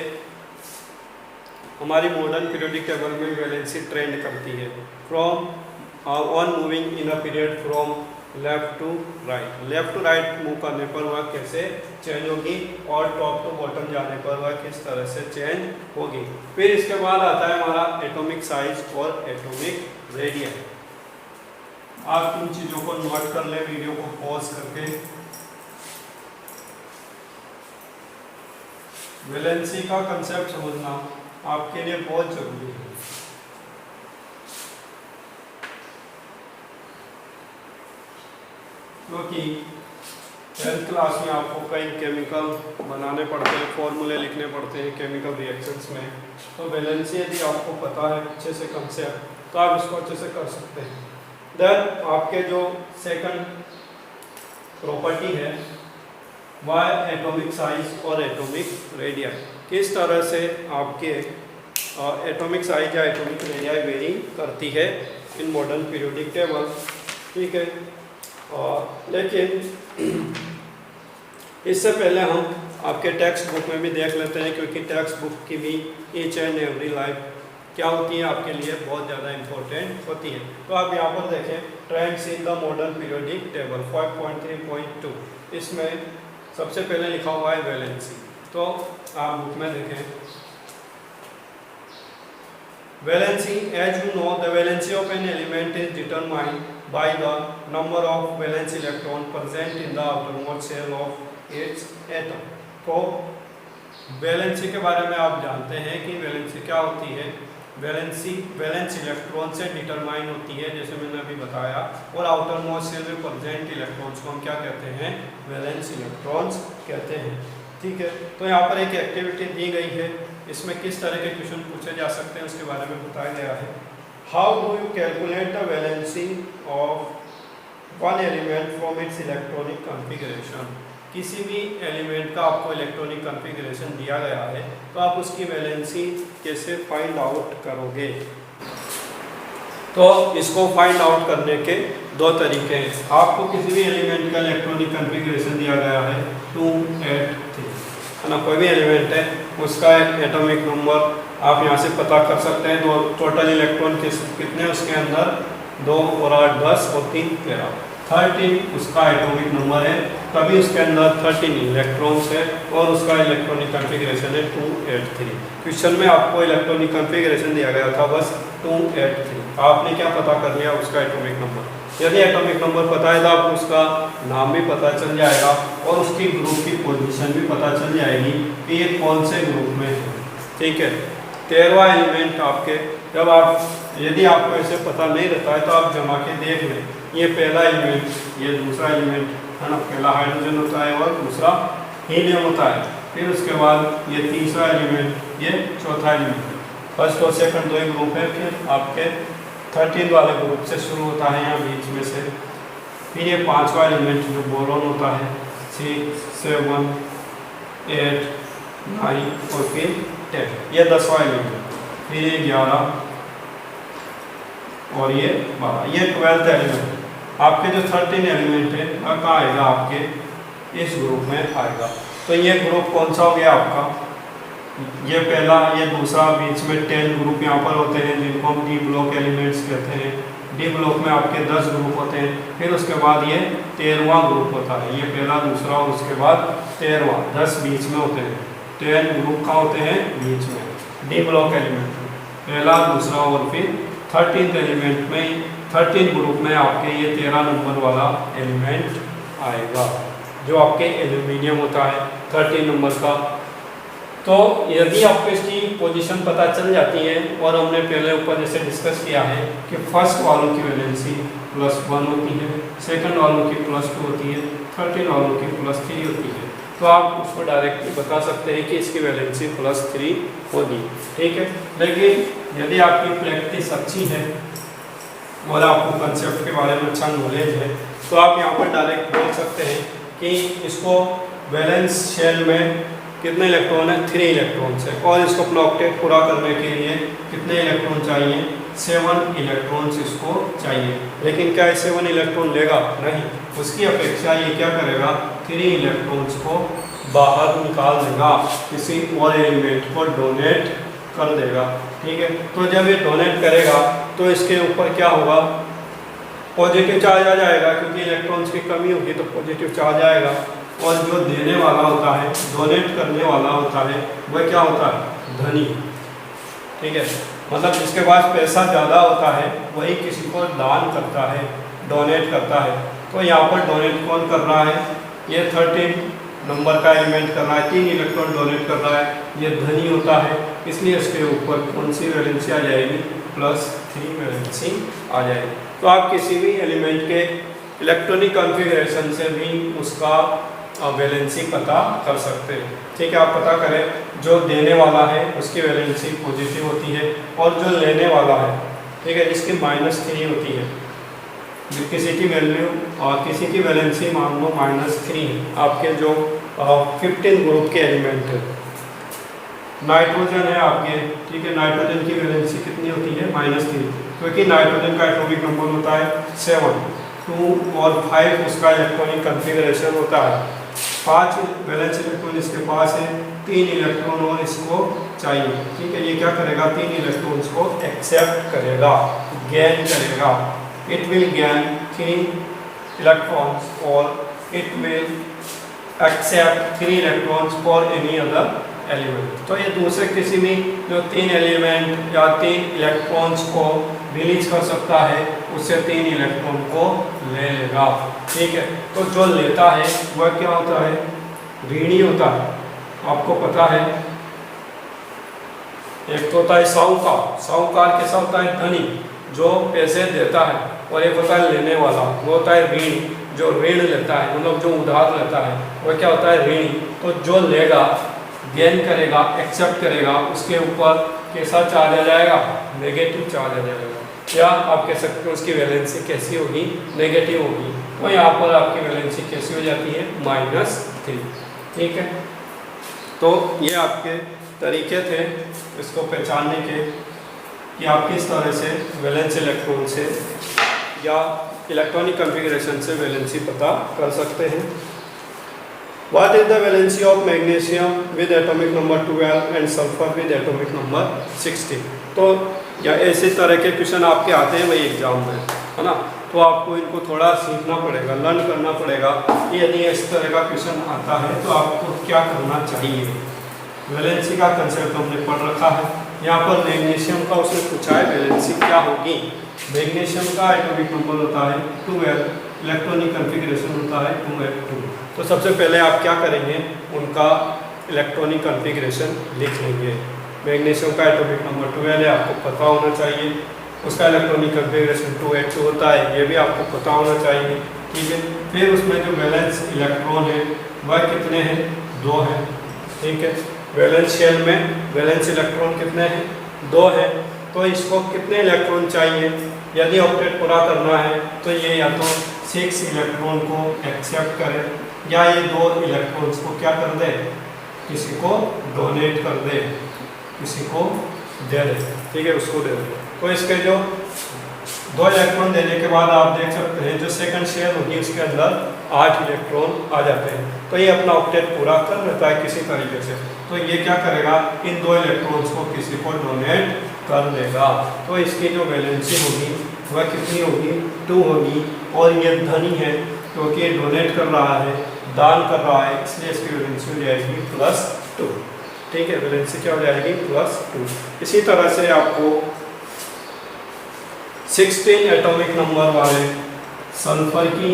हमारी मॉडर्न पीरियोडिक टेबल में वैलेंसी ट्रेंड करती है from on moving in a period from left to right. Left to right move करने पर वह कैसे चेंज होगी और टॉप टू बॉटम जाने पर वह किस तरह से चेंज होगी। फिर इसके बाद आता है हमारा एटॉमिक साइज और एटॉमिक रेडियस। आप इन चीज़ों को नोट कर ले वीडियो को पॉज करके। वैलेंसी का कंसेप्ट समझना आपके लिए बहुत जरूरी है। क्योंकि 10th क्लास में आपको कई केमिकल बनाने पड़ते हैं, फॉर्मूले लिखने पड़ते हैं केमिकल रिएक्शंस में। तो वैलेंसी यदि आपको पता है अच्छे से कंसेप्ट तो आप इसको अच्छे से कर सकते हैं। देन आपके जो सेकंड प्रॉपर्टी है वह एटॉमिक साइज और एटॉमिक रेडियस। किस तरह से आपके एटॉमिक साइज या एटॉमिक रेडियस वेरी करती है इन मॉडर्न पीरियोडिक टेबल। ठीक है, लेकिन इससे पहले हम आपके टेक्स्ट बुक में भी देख लेते हैं, क्योंकि टेक्स्ट बुक की भी ईच एंड एवरी लाइफ क्या होती है आपके लिए बहुत ज़्यादा इम्पोर्टेंट होती है। तो आप यहाँ पर देखें trends in the modern periodic table 5.3.2, इसमें सबसे पहले लिखा हुआ है वैलेंसी। तो आप बुक में देखें valency, as you know the valency of an element is determined by the number of valence electron present in the outermost shell of its atom। तो वैलेंसी के बारे में आप जानते हैं कि वैलेंसी क्या होती है। वैलेंसी वैलेंस इलेक्ट्रॉन से डिटरमाइन होती है, जैसे मैंने अभी बताया। और आउटर मोस्ट शेल में प्रेजेंट इलेक्ट्रॉन्स को हम क्या कहते हैं, वैलेंस इलेक्ट्रॉन्स कहते हैं। ठीक है, तो यहाँ पर एक एक्टिविटी दी गई है, इसमें किस तरह के क्वेश्चन पूछे जा सकते हैं उसके बारे में बताया गया है। How do you calculate the valency of one element from its electronic configuration? किसी भी एलिमेंट का आपको इलेक्ट्रॉनिक कॉन्फ़िगरेशन दिया गया है तो आप उसकी वैलेंसी कैसे फाइंड आउट करोगे। तो इसको फाइंड आउट करने के दो तरीके हैं। आपको किसी भी एलिमेंट का इलेक्ट्रॉनिक कॉन्फ़िगरेशन दिया गया है 2, 8, 3 है ना, कोई भी एलिमेंट है उसका एटॉमिक नंबर आप यहाँ से पता कर सकते हैं। दो टोटल इलेक्ट्रॉन कितने उसके अंदर, 2 और 8 10 और 3 13, 13 उसका एटॉमिक नंबर है। तभी उसके अंदर 13 इलेक्ट्रॉन्स है और उसका इलेक्ट्रॉनिक कॉन्फ़िगरेशन है 283। क्वेश्चन में आपको इलेक्ट्रॉनिक कॉन्फ़िगरेशन दिया गया था बस 283। आपने क्या पता कर लिया, उसका एटॉमिक नंबर। यदि एटॉमिक नंबर पता है तो आपको उसका नाम भी पता चल जाएगा और उसकी ग्रुप की पोजीशन भी पता चल जाएगी कि ये कौन से ग्रुप में है। ठीक है, 13वां एलिमेंट आपके, जब आप यदि आपको ऐसे पता नहीं रहता है तो आप जमा के देख लें, ये पहला एलिमेंट, ये दूसरा एलिमेंट है ना, पहला हाइड्रोजन होता है और दूसरा हीलियम होता है। फिर उसके बाद ये तीसरा एलिमेंट, ये चौथा एलिमेंट। फर्स्ट और सेकंड दो ही ग्रुप है, फिर आपके 13 वाले ग्रुप से शुरू होता है यहाँ बीच में से। फिर ये 5वां एलिमेंट जो बोरॉन होता है 6, 7, 8, 9 और फिर 10, ये 10वां एलिमेंट। फिर ये 11 और ये 12, ये 12th एलिमेंट। आपके जो 13 एलिमेंट है कहाँ आएगा, आपके इस ग्रुप में आएगा। तो ये ग्रुप कौन सा हो गया आपका, ये पहला, ये दूसरा, बीच में 10 ग्रुप यहाँ पर होते हैं जिनको हम डी ब्लॉक एलिमेंट्स कहते हैं। डी ब्लॉक में आपके 10 ग्रुप होते हैं। फिर उसके बाद ये 13वां ग्रुप होता है, ये पहला, दूसरा और उसके बाद 13वां, 10 बीच में होते हैं। 10 ग्रुप कहाँ होते हैं, बीच में, डी ब्लॉक एलिमेंट में पहला, दूसरा और फिर 13th एलिमेंट में, 13 ग्रुप में आपके ये 13 नंबर वाला एलिमेंट आएगा जो आपके एल्यूमिनियम होता है 13 नंबर का। तो यदि आपको इसकी पोजीशन पता चल जाती है, और हमने पहले ऊपर जैसे डिस्कस किया है कि फर्स्ट वालों की वैलेंसी +1 होती है, सेकंड वालों की +2 होती है, 13 वालों की +3 होती है, तो आप उसको डायरेक्टली बता सकते हैं कि इसकी वैलेंसी +3 होगी। ठीक है, लेकिन यदि आपकी प्रैक्टिस अच्छी है और आपको कंसेप्ट के बारे में अच्छा नॉलेज है तो आप यहाँ पर डायरेक्ट बोल सकते हैं कि इसको वैलेंस शेल में कितने इलेक्ट्रॉन है, 3 इलेक्ट्रॉन्स है, और इसको अपना ऑक्टेट पूरा करने के लिए कितने इलेक्ट्रॉन चाहिए, 7 इलेक्ट्रॉन्स इसको चाहिए। लेकिन क्या 7 इलेक्ट्रॉन लेगा, नहीं, उसकी अपेक्षा ये क्या करेगा, 3 इलेक्ट्रॉन्स को बाहर निकाल देगा, किसी और एलिमेंट को डोनेट कर देगा। ठीक है, तो जब ये डोनेट करेगा तो इसके ऊपर क्या होगा, पॉजिटिव चार्ज आ जाएगा, क्योंकि इलेक्ट्रॉन्स की कमी होगी तो पॉजिटिव चार्ज आएगा। और जो देने वाला होता है, डोनेट करने वाला होता है, वह क्या होता है, धनी। ठीक है, मतलब जिसके पास पैसा ज़्यादा होता है वही किसी को दान करता है, डोनेट करता है। तो यहाँ पर डोनेट कौन कर रहा है, ये 13 नंबर का एलिमेंट कर रहा है, 3 इलेक्ट्रॉन डोनेट कर रहा है, ये धनी होता है, इसलिए इसके ऊपर कौन सी वैलेंसी आ जाएगी, +3 वैलेंसी आ जाएगी। तो आप किसी भी एलिमेंट के इलेक्ट्रॉनिक कॉन्फ़िगरेशन से भी उसका वैलेंसी पता कर सकते हैं। ठीक है, आप पता करें, जो देने वाला है उसकी वैलेंसी पॉजिटिव होती है, और जो लेने वाला है, ठीक है, जिसकी -3 होती है, किसी की वैल्यू और किसी की वैलेंसी मान लो -3 है। आपके जो 15 ग्रुप के एलिमेंट है, नाइट्रोजन है आपके, ठीक है, नाइट्रोजन की वैलेंसी कितनी होती है, -3, क्योंकि नाइट्रोजन का एटॉमिक नंबर होता है 7, 2 और 5 उसका इलेक्ट्रॉनिक कॉन्फ़िगरेशन होता है। 5 वैलेंस इलेक्ट्रॉन इसके पास है, 3 इलेक्ट्रॉन और इसको चाहिए। ठीक है, ये क्या करेगा, 3 इलेक्ट्रॉन्स को एक्सेप्ट करेगा, गेन करेगा। इट विल गेन 3 इलेक्ट्रॉन्स और it will accept 3 electrons for any other element. तो ये दूसरे किसी भी जो 3 एलिमेंट या 3 इलेक्ट्रॉन्स को रिलीज कर सकता है, उससे 3 इलेक्ट्रॉन को ले लेगा। ठीक है, तो जो लेता है वह क्या होता है, ऋणी होता है। आपको पता है, एक तो होता है साहूकार, साहूकार कैसा होता है, धनी जो पैसे देता है, और एक होता है लेने वाला, वो होता है ऋणी जो ऋण लेता है, मतलब जो उधार लेता है, वह क्या होता है, ऋणी। तो जो लेगा, गेन करेगा, एक्सेप्ट करेगा, उसके ऊपर कैसा चार्ज आ जाएगा, नेगेटिव चार्ज आ जाएगा, या आप कह सकते हो उसकी वैलेंसी कैसी होगी, नेगेटिव होगी। तो यहाँ पर आपकी वैलेंसी कैसी हो जाती है, -3। ठीक है, तो ये आपके तरीके थे इसको पहचानने के कि आप किस तरह से वैलेंस इलेक्ट्रॉन से या इलेक्ट्रॉनिक कॉन्फ़िगरेशन से वैलेंसी पता कर सकते हैं। What is the valency of magnesium with atomic number 12 and sulfur with atomic number 16? तो या ऐसे तरह के क्वेश्चन आपके आते हैं वही एग्जाम में, है ना, तो आपको इनको थोड़ा सीखना पड़ेगा, लर्न करना पड़ेगा कि यदि इस तरह का क्वेश्चन आता है तो आपको क्या करना चाहिए। वैलेंसी का कंसेप्ट हमने पढ़ रखा है। यहाँ पर मैग्नीशियम का उसने पूछा है वैलेंसी क्या होगी। मैग्नीशियम का एटॉमिक नंबर होता है 12, इलेक्ट्रॉनिक कॉन्फ़िगरेशन होता है 2s2। तो सबसे पहले आप क्या करेंगे, उनका इलेक्ट्रॉनिक कॉन्फ़िगरेशन लिख लेंगे। मैग्नीशियम का एटॉमिक नंबर 12 है, आपको पता होना चाहिए। उसका इलेक्ट्रॉनिक कॉन्फ़िगरेशन 2s2 होता है, ये भी आपको पता होना चाहिए। ठीक है, फिर उसमें जो वैलेंस इलेक्ट्रॉन है वह कितने हैं, 2 हैं। ठीक है, वैलेंस शेल में वैलेंस इलेक्ट्रॉन कितने हैं, 2 हैं। तो इसको कितने इलेक्ट्रॉन चाहिए, यदि ऑक्टेट पूरा करना है तो ये या तो 6 इलेक्ट्रॉन को एक्सेप्ट करे, या ये 2 इलेक्ट्रॉन्स को क्या कर दे, किसी को डोनेट कर दे, किसी को दे दे। ठीक है, उसको दे दे। तो इसके जो 2 इलेक्ट्रॉन देने के बाद आप देख सकते हैं जो सेकंड शेल होगी उसके अंदर 8 इलेक्ट्रॉन आ जाते हैं। तो ये अपना ऑक्टेट पूरा कर लेता है किसी तरीके से। तो ये क्या करेगा, इन 2 इलेक्ट्रॉन्स को किसी को डोनेट कर देगा। तो इसकी जो वैलेंसी होगी वह कितनी होगी, 2 होगी। और ये धनी है क्योंकि ये डोनेट कर रहा है, दान कर रहा है, इसलिए इसकी वैलेंसी हो जाएगी +2। ठीक है, वैलेंसी क्या हो जाएगी, +2। इसी तरह से आपको 16 एटॉमिक नंबर वाले सल्फर की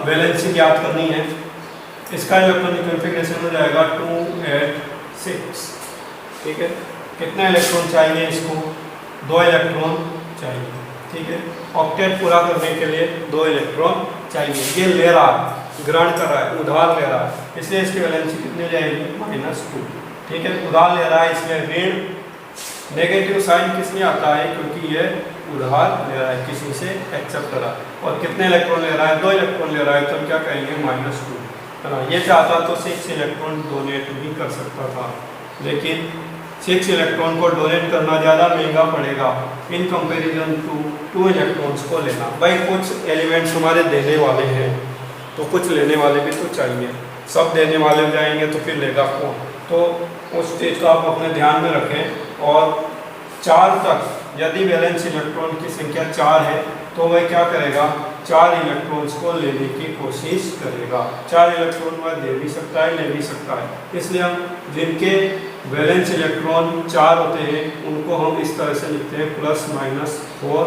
वैलेंसी ज्ञात करनी है। इसका इलेक्ट्रॉनिक कॉन्फ़िगरेशन हो जाएगा 2s6। ठीक है, कितने इलेक्ट्रॉन चाहिए इसको, 2 इलेक्ट्रॉन चाहिए। ठीक है, ऑक्टेट पूरा करने के लिए 2 इलेक्ट्रॉन चाहिए। ये ले रहा है, ग्रहण कर रहा है, उधार ले रहा है, इसलिए इसकी वैलेंसी कितनी हो जाएगी, -2। ठीक है, उधार ले रहा है इसलिए ऋण, नेगेटिव साइन किस में आता है, क्योंकि ये उधार ले रहा है, किसी से एक्सेप्ट कर रहा है। और कितने इलेक्ट्रॉन ले रहा है, 2 इलेक्ट्रॉन ले रहा है, तो क्या कहेंगे, -2, है ना। ये चाहता तो 6 इलेक्ट्रॉन डोनेट भी कर सकता था, लेकिन 6 इलेक्ट्रॉन को डोनेट करना ज़्यादा महंगा पड़ेगा इन कंपैरिजन टू 2 इलेक्ट्रॉन्स को लेना। भाई कुछ एलिमेंट्स हमारे देने वाले हैं तो कुछ लेने वाले भी तो चाहिए। सब देने वाले हो जाएंगे तो फिर लेगा कौन। तो उस चीज़ को आप अपने ध्यान में रखें। और 4 तक यदि वैलेंस इलेक्ट्रॉन की संख्या 4 है तो वह क्या करेगा, 4 इलेक्ट्रॉन्स को लेने की कोशिश करेगा। 4 इलेक्ट्रॉन वह दे भी सकता है, ले भी सकता है। इसलिए हम जिनके वैलेंस इलेक्ट्रॉन 4 होते हैं उनको हम इस तरह से लिखते हैं +-4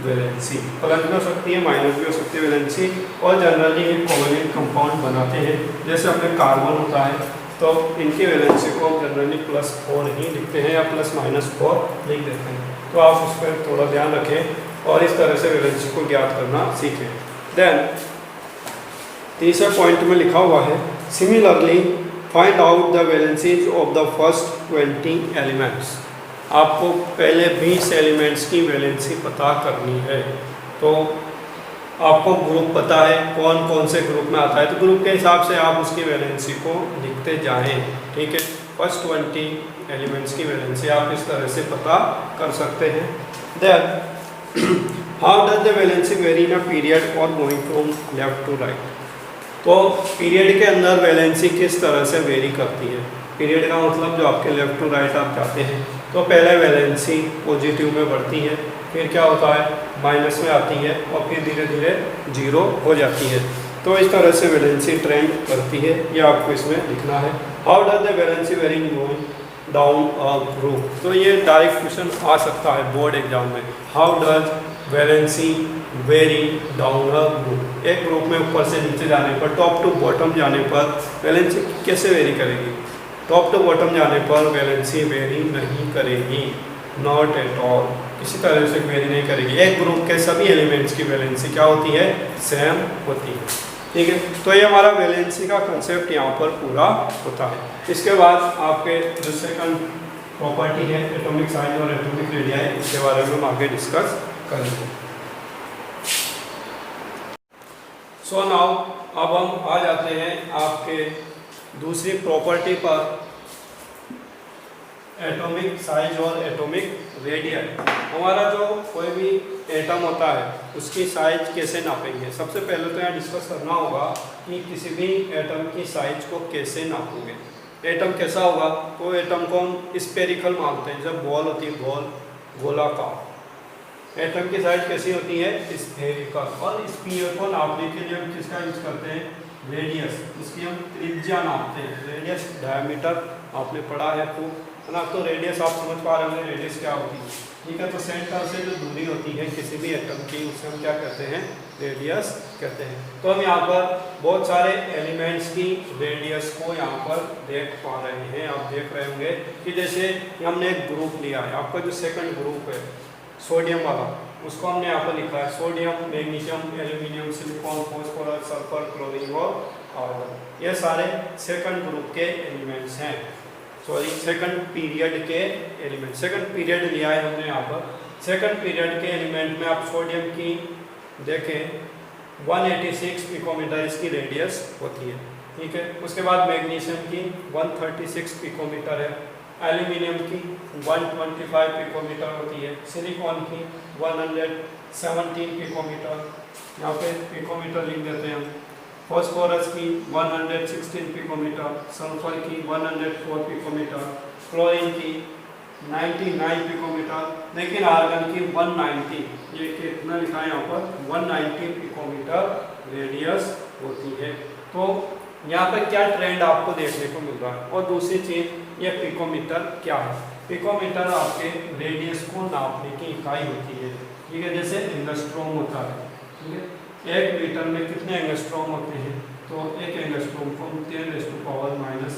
वैलेंसी। प्लस भी हो सकती है, माइनस भी हो सकती है वैलेंसी। और जनरली ये कोवेलेंट कंपाउंड बनाते हैं। जैसे अपने कार्बन होता है तो इनकी वैलेंसी को हम जनरली +4 ही लिखते हैं या +-4 लिख देते हैं। तो आप उस पर थोड़ा ध्यान रखें और इस तरह से वैलेंसी को ज्ञात करना सीखें। देन तीसरे पॉइंट में लिखा हुआ है similarly find out the valencies of the first 20 elements. आपको पहले 20 एलिमेंट्स की वैलेंसी पता करनी है। तो आपको ग्रुप पता है कौन कौन से ग्रुप में आता है, तो ग्रुप के हिसाब से आप उसकी वैलेंसी को लिखते जाएं। ठीक है, फर्स्ट 20 एलिमेंट्स की वैलेंसी आप इस तरह से पता कर सकते हैं। Then how does the valency vary in a period और going from left to right. तो पीरियड के अंदर वैलेंसी किस तरह से वेरी करती है। पीरियड का मतलब जो आपके लेफ्ट टू राइट आप जाते हैं तो पहले वैलेंसी पॉजिटिव में बढ़ती है, फिर क्या होता है माइनस में आती है और फिर धीरे धीरे 0 हो जाती है। तो इस तरह से वैलेंसी ट्रेंड करती है, ये आपको इसमें लिखना है। How does the valency very going down a group. तो ये डायरेक्ट क्वेश्चन आ सकता है बोर्ड एग्जाम में। How does valency very down a group. एक ग्रुप में ऊपर से नीचे जाने पर, टॉप टू बॉटम जाने पर वैलेंसी कैसे वेरी करेगी। टॉप टू बॉटम जाने पर वैलेंसी वेरी नहीं करेगी, नॉट एट ऑल, किसी तरह से वेरी नहीं करेगी। एक ग्रुप के सभी एलिमेंट्स की वैलेंसी क्या होती है, सेम होती है। ठीक है, तो ये हमारा वैलेंसी का कंसेप्ट यहाँ पर पूरा होता है। इसके बाद आपके जो सेकंड प्रॉपर्टी है एटॉमिक साइज और एटॉमिक रेडियाई, इसके बारे में हम आगे डिस्कस करेंगे। सो नाउ अब हम आ जाते हैं आपके दूसरी प्रॉपर्टी पर, एटॉमिक साइज और एटॉमिक रेडियस। हमारा जो कोई भी एटम होता है उसकी साइज कैसे नापेंगे। सबसे पहले तो यहाँ डिस्कस करना होगा कि किसी भी एटम की साइज को कैसे नापोगे। एटम कैसा होगा, तो एटम को हम स्फेरिकल मानते हैं। जब बॉल होती है, बॉल गोलाकार। एटम की साइज कैसी होती है, स्फेरिकल। और स्फीयर को नापने के लिए हम किसका यूज करते हैं, रेडियस। इसकी हम त्रिज्या नापते हैं। रेडियस डायमीटर आपने पढ़ा है खूब, है ना। तो रेडियस आप समझ पा रहे होंगे रेडियस क्या होती है। ठीक है, तो सेंटर से जो दूरी होती है किसी भी एटम की, उसे हम क्या कहते हैं, रेडियस कहते हैं। तो हम यहाँ पर बहुत सारे एलिमेंट्स की रेडियस को यहाँ पर देख पा रहे हैं। आप देख रहे होंगे कि जैसे हमने एक ग्रुप लिया है, आपका जो सेकंड ग्रुप है सोडियम वाला, उसको हमने यहाँ पर लिखा है sodium, magnesium, aluminium, silicon, phosphorus, sulphur, chlorine और आर्गन। ये सारे सेकंड ग्रुप के एलिमेंट्स हैं, सॉरी सेकंड पीरियड के एलिमेंट। सेकंड पीरियड लिया है हमने यहाँ पर। सेकंड पीरियड के एलिमेंट में आप सोडियम की देखें 186 पिकोमीटर इसकी रेडियस होती है। ठीक है, उसके बाद मैग्नीशियम की 136 पिकोमीटर है, एल्यूमिनियम की 125 पिकोमीटर होती है, सिलिकॉन की 117 पिकोमीटर, यहाँ पे पिकोमीटर लिख देते हैं हम। फॉस्फोरस की 116 पिकोमीटर, सल्फर की 104 पिकोमीटर, क्लोरीन की 99 पिकोमीटर, लेकिन आर्गन की 190, ये कितना लिखा है यहाँ पर, 190 पिकोमीटर रेडियस होती है। तो यहाँ पर क्या ट्रेंड आपको देखने को मिल रहा है। और दूसरी चीज़, ये पिकोमीटर क्या है। पिकोमीटर आपके रेडियस को नापने की इकाई होती है। ठीक है, जैसे एंगस्ट्रॉम होता है। ठीक है, 1 मीटर में कितने एंगस्ट्रॉम होते हैं, तो 1 एंगस्ट्रॉम को 10⁻⁻10,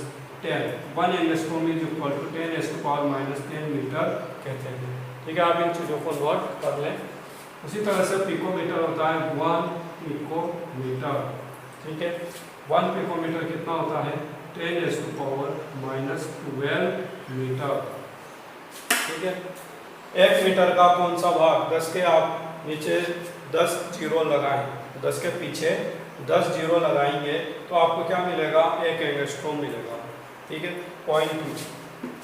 1 angstrom is equal to 10⁻⁻10 metre कहते हैं। ठीक है, आप इन चीज़ों को नोट कर लें। उसी तरह से पिकोमीटर होता है 1 पिकोमीटर। ठीक है, 1 पिकोमीटर कितना होता है, 10⁻⁻12 मीटर। ठीक है, 1 मीटर का कौन सा भाग, 10 के आप नीचे 10 जीरो लगाएं, 10 के पीछे 10 जीरो लगाएंगे तो आपको क्या मिलेगा, 1 एंगस्ट्रॉम मिलेगा। ठीक है, 0.2,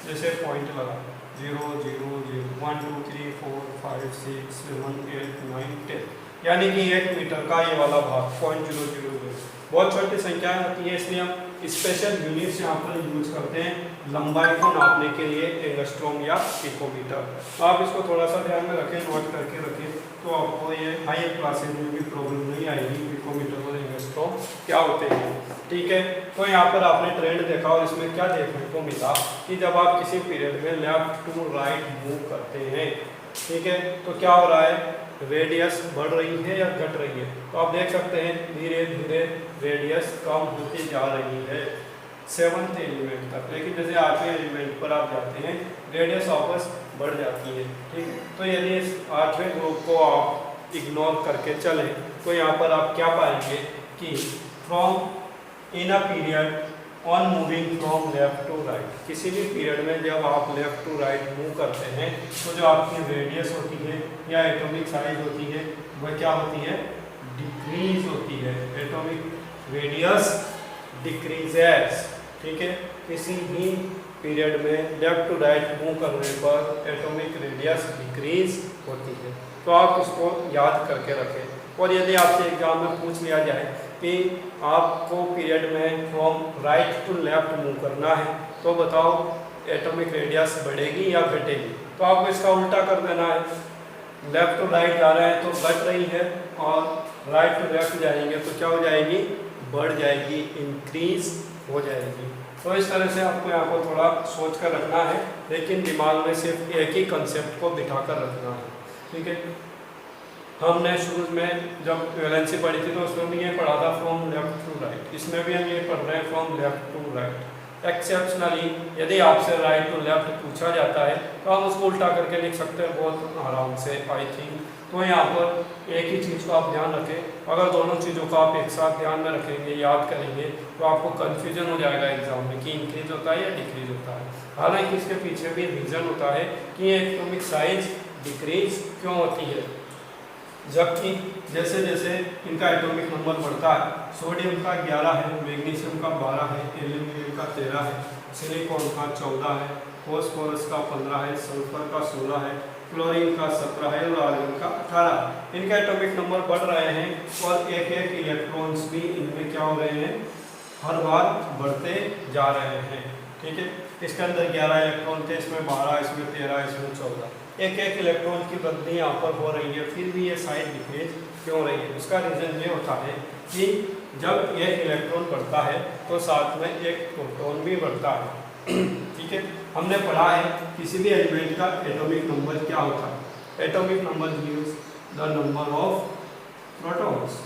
जैसे पॉइंट लगा 0 0 0 1 2 3 4 5 6 7 8 9 10, यानी कि 1 मीटर का ये वाला भाग 0.000 बहुत छोटी संख्याएं होती है, इसलिए हम स्पेशल यूनिट्स यहाँ पर यूज करते हैं लंबाई को नापने के लिए, एंगस्ट्रॉम या पिकोमीटर। तो आप इसको थोड़ा सा ध्यान में रखें, नोट करके रखें, तो आपको ये हायर क्लासेज में भी प्रॉब्लम नहीं आएगी पिकोमीटर और एंगस्ट्रॉम क्या होते हैं। ठीक है, तो यहाँ पर आपने ट्रेंड देखा और इसमें क्या देखने को मिला कि जब आप किसी पीरियड में लेफ्ट टू राइट मूव करते हैं, ठीक है, तो क्या हो रहा है, रेडियस बढ़ रही है या घट रही है। तो आप देख सकते हैं धीरे धीरे रेडियस कम होती जा रही है 7th एलिमेंट तक, लेकिन जैसे 8वें एलिमेंट पर आप जाते हैं रेडियस वापस बढ़ जाती है। ठीक है, तो यदि इस 8वें ग्रुप को आप इग्नोर करके चलें तो यहाँ पर आप क्या पाएंगे कि from in a period on moving from left to right, किसी भी पीरियड में जब आप लेफ्ट टू राइट मूव करते हैं तो जो आपकी रेडियस होती है या एटॉमिक साइज होती है वह क्या होती है, डिक्रीज होती है। Atomic radius decreases. ठीक है, किसी भी पीरियड में लेफ्ट टू राइट मूव करने पर एटॉमिक रेडियस डिक्रीज होती है। तो आप इसको याद करके रखें। और यदि आपसे एग्जाम में पूछ लिया जाए कि आपको पीरियड में from right to left move करना है तो बताओ एटॉमिक रेडियस बढ़ेगी या घटेगी, तो आपको इसका उल्टा कर देना है। लेफ्ट टू राइट जा रहे हैं तो घट रही है और राइट टू लेफ्ट जाएंगे तो क्या हो जाएगी, बढ़ जाएगी, इंक्रीज हो जाएगी। तो इस तरह से आपको यहाँ पर थोड़ा सोच कर रखना है, लेकिन दिमाग में सिर्फ एक ही कंसेप्ट को बिठा कर रखना है। ठीक है, हमने शुरू में जब वैलेंसी पढ़ी थी तो उसमें भी ये पढ़ा था फ्रॉम लेफ्ट टू राइट, इसमें भी हम ये पढ़ रहे हैं from left to right. Exceptionally यदि आपसे राइट टू लेफ्ट पूछा जाता है तो हम उसको उल्टा करके लिख सकते हैं बहुत आराम से, आई थिंक। तो यहाँ पर एक ही चीज़ को आप ध्यान रखें, अगर दोनों चीज़ों को आप एक साथ ध्यान में रखेंगे, याद करेंगे, तो आपको कन्फ्यूजन हो जाएगा एग्जाम में कि इंक्रीज होता है या डिक्रीज होता है। हालांकि इसके पीछे भी रीज़न होता है कि एटॉमिक साइज डिक्रीज क्यों होती है, जबकि जैसे जैसे इनका एटॉमिक नंबर बढ़ता है, सोडियम का 11 है, मैग्नीशियम का 12 है, एल्यूमिनियम का 13 है, सिलिकॉन का 14 है, फॉस्फोरस का 15 है, सल्फर का 16 है, क्लोरीन का 17 है और आर्गन का 18। इनका एटॉमिक नंबर बढ़ रहे हैं और एक एक इलेक्ट्रॉन्स भी इनमें क्या हो रहे हैं, हर बार बढ़ते जा रहे हैं। ठीक है, इसके अंदर 11 इलेक्ट्रॉन थे, इसमें 12, इसमें 13, इसमें 14, एक एक इलेक्ट्रॉन की वृद्धि यहाँ पर हो रही है, फिर भी ये साइज डिक्रीज क्यों हो रही है। उसका रीज़न ये होता है कि जब एक इलेक्ट्रॉन बढ़ता है तो साथ में एक प्रोटॉन भी बढ़ता है। ठीक है, हमने पढ़ा है किसी भी एलिमेंट का एटॉमिक नंबर क्या होता है, atomic number means the number of protons.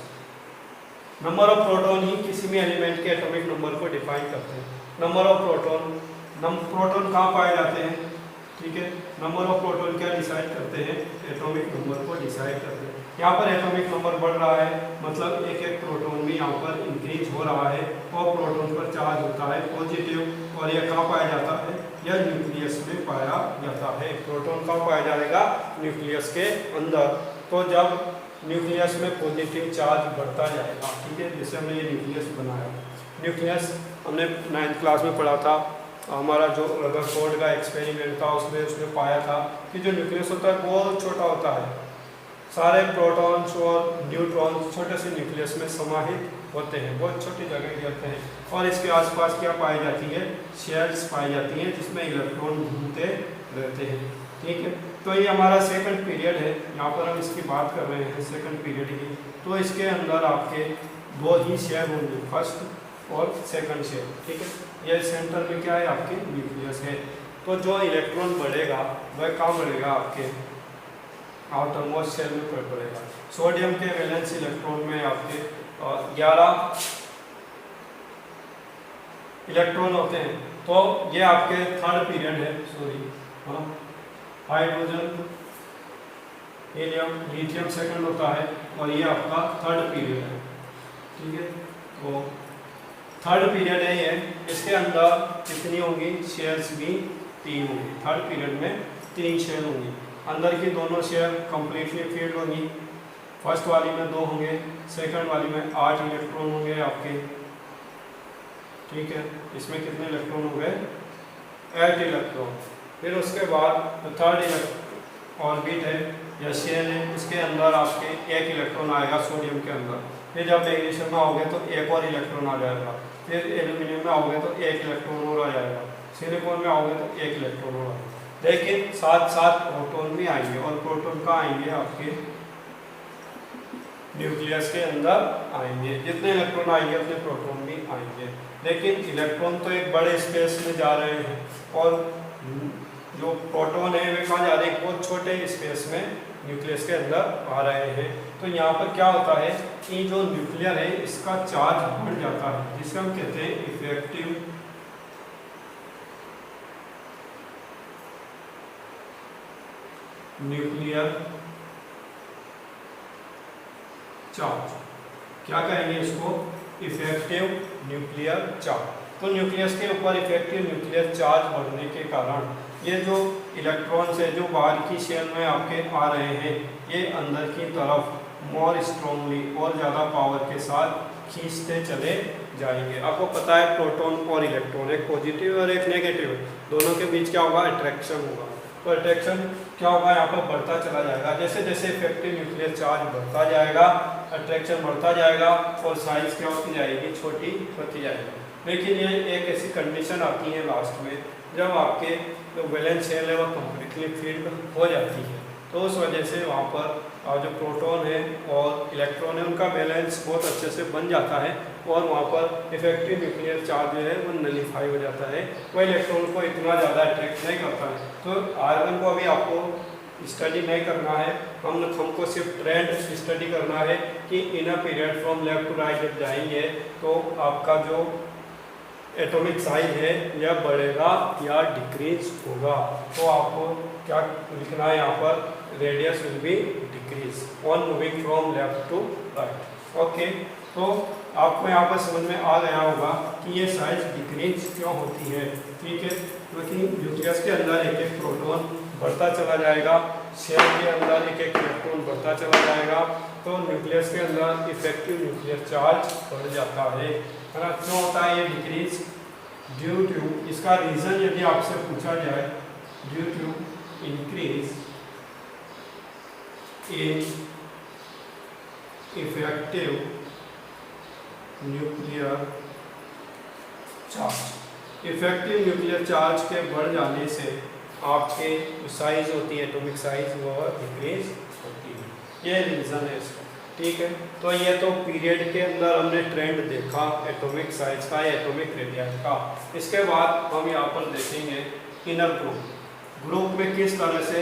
Number of proton ही किसी भी एलिमेंट के एटॉमिक नंबर को डिफाइन करते हैं। नंबर ऑफ प्रोटॉन, प्रोटॉन कहाँ पाए जाते हैं, ठीक है, नंबर ऑफ प्रोटॉन क्या डिसाइड करते हैं, एटॉमिक नंबर को डिसाइड करते हैं। यहाँ पर एटॉमिक नंबर बढ़ रहा है मतलब एक एक प्रोटॉन भी यहाँ पर इंक्रीज हो रहा है और प्रोटॉन पर चार्ज होता है पॉजिटिव, और यह कहाँ पाया जाता है, यह न्यूक्लियस में पाया जाता है। प्रोटॉन कहाँ पाया जाएगा, न्यूक्लियस के अंदर। तो जब न्यूक्लियस में पॉजिटिव चार्ज बढ़ता जाएगा, ठीक है, जैसे हमने ये न्यूक्लियस बनाया, न्यूक्लियस हमने 9th क्लास में पढ़ा था, हमारा जो रदरफोर्ड का एक्सपेरिमेंट था उसमें पाया था कि जो न्यूक्लियस होता है बहुत छोटा होता है, सारे प्रोटॉन्स और न्यूट्रॉन्स छोटे से न्यूक्लियस में समाहित होते हैं, बहुत छोटी जगह गिरते हैं, और इसके आसपास क्या पाई जाती है, शेल्स पाई जाती हैं जिसमें इलेक्ट्रॉन घूमते रहते हैं। ठीक है, तो ये हमारा सेकंड पीरियड है, यहाँ पर हम इसकी बात कर रहे हैं सेकंड पीरियड की। तो इसके अंदर आपके दो ही शेल होंगे, फर्स्ट और सेकंड शेल। ठीक है, ये सेंटर में क्या है, आपके न्यूक्लियस है। तो जो इलेक्ट्रॉन बढ़ेगा वह कहाँ बढ़ेगा, आपके आउटरमोस्ट शेल में बढ़ेगा। सोडियम के वैलेंस इलेक्ट्रॉन में आपके 11 इलेक्ट्रॉन होते हैं, तो ये आपके थर्ड पीरियड है, sorry, hydrogen, helium, lithium second होता है और ये आपका थर्ड पीरियड है। ठीक है, तो थर्ड पीरियड है ये, इसके अंदर कितनी होंगी, शेल्स भी 3 होंगी। थर्ड पीरियड में 3 शेल होंगी, अंदर की दोनों शेल कंप्लीटली फील्ड होंगी। फर्स्ट वाली में 2 होंगे, सेकंड वाली में 8 इलेक्ट्रॉन होंगे आपके। ठीक है, इसमें कितने इलेक्ट्रॉन हो गए, 8 इलेक्ट्रॉन। फिर उसके बाद थर्ड ऑर्बिट है या शेल है, इसके अंदर आपके 1 इलेक्ट्रॉन आएगा सोडियम के अंदर, फिर जब मैग्नीशियम में आओगे तो एक और इलेक्ट्रॉन आ जाएगा, फिर एल्यूमिनियम में आओगे तो एक इलेक्ट्रॉन और आ जाएगा, सिलिकॉन में आओगे तो एक इलेक्ट्रॉन और आएगा। लेकिन साथ साथ प्रोटॉन भी आएंगे, और प्रोटॉन का आएंगे आपके न्यूक्लियस के अंदर आएंगे। जितने इलेक्ट्रॉन आएंगे उतने प्रोटॉन भी आएंगे। लेकिन इलेक्ट्रॉन तो एक बड़े स्पेस में जा रहे हैं, और जो प्रोटॉन है वे कहाँ जा रहे हैं, बहुत छोटे स्पेस में न्यूक्लियस के अंदर आ रहे हैं। तो यहाँ पर क्या होता है कि जो न्यूक्लियर है इसका चार्ज बढ़ जाता है, जिसे हम कहते हैं इफेक्टिव न्यूक्लियर चार्ज। क्या कहेंगे इसको, इफेक्टिव न्यूक्लियर चार्ज। तो न्यूक्लियस के ऊपर इफेक्टिव न्यूक्लियर चार्ज बढ़ने के कारण ये जो इलेक्ट्रॉन्स है जो बाहर की शेल में आपके आ रहे हैं, ये अंदर की तरफ मोर स्ट्रांगली और ज़्यादा पावर के साथ खींचते चले जाएंगे। आपको पता है प्रोटॉन और इलेक्ट्रॉन, एक पॉजिटिव और एक नेगेटिव, दोनों के बीच क्या होगा, अट्रैक्शन होगा। तो अट्रैक्शन क्या होगा, यहाँ पर बढ़ता चला जाएगा। जैसे जैसे इफेक्टिव न्यूक्लियर चार्ज बढ़ता जाएगा, अट्रैक्शन बढ़ता जाएगा, और साइज क्या होती जाएगी, छोटी होती जाएगी। लेकिन ये एक ऐसी कंडीशन आती है लास्ट में, जब आपके जो वैलेंस शेल है वो कम्प्लीटली फील्ड हो जाती है, तो उस वजह से वहाँ पर जो प्रोटॉन है और इलेक्ट्रॉन है उनका बैलेंस बहुत अच्छे से बन जाता है, और वहाँ पर इफेक्टिव न्यूक्लियर चार्ज जो है वो नलीफाई हो जाता है, वो इलेक्ट्रॉन को इतना ज़्यादा अट्रैक्ट नहीं करता है। तो आर्गन को अभी आपको स्टडी नहीं करना है, हमको सिर्फ ट्रेंड स्टडी करना है कि in a period from left to right जब जाएंगे तो आपका जो एटॉमिक साइज है या बढ़ेगा या डिक्रीज होगा। तो आपको क्या लिखना है यहाँ पर, radius will be decrease on moving from left to right. Okay, तो आपको यहाँ पर समझ में आ गया होगा कि ये साइज डिक्रीज क्यों होती है। ठीक है, क्योंकि न्यूक्लियस के अंदर एक एक प्रोटॉन बढ़ता चला जाएगा, शेल के अंदर एक एक इलेक्ट्रॉन बढ़ता चला जाएगा, तो न्यूक्लियस के अंदर इफेक्टिव न्यूक्लियर चार्ज बढ़ जाता है ना। क्यों होता है ये डिक्रीज, ड्यू टू, इसका रीजन यदि आपसे पूछा जाए, due to increase in effective nuclear charge. Effective nuclear charge के बढ़ जाने से आपके जो साइज होती है एटॉमिक साइज वो डिक्रीज होती है, ये रीज़न है इसका। ठीक है, तो ये तो पीरियड के अंदर हमने ट्रेंड देखा एटॉमिक साइज का या एटॉमिक रेडियस का। इसके बाद हम यहाँ पर देखेंगे इनर ग्रुप, ग्रुप में किस तरह से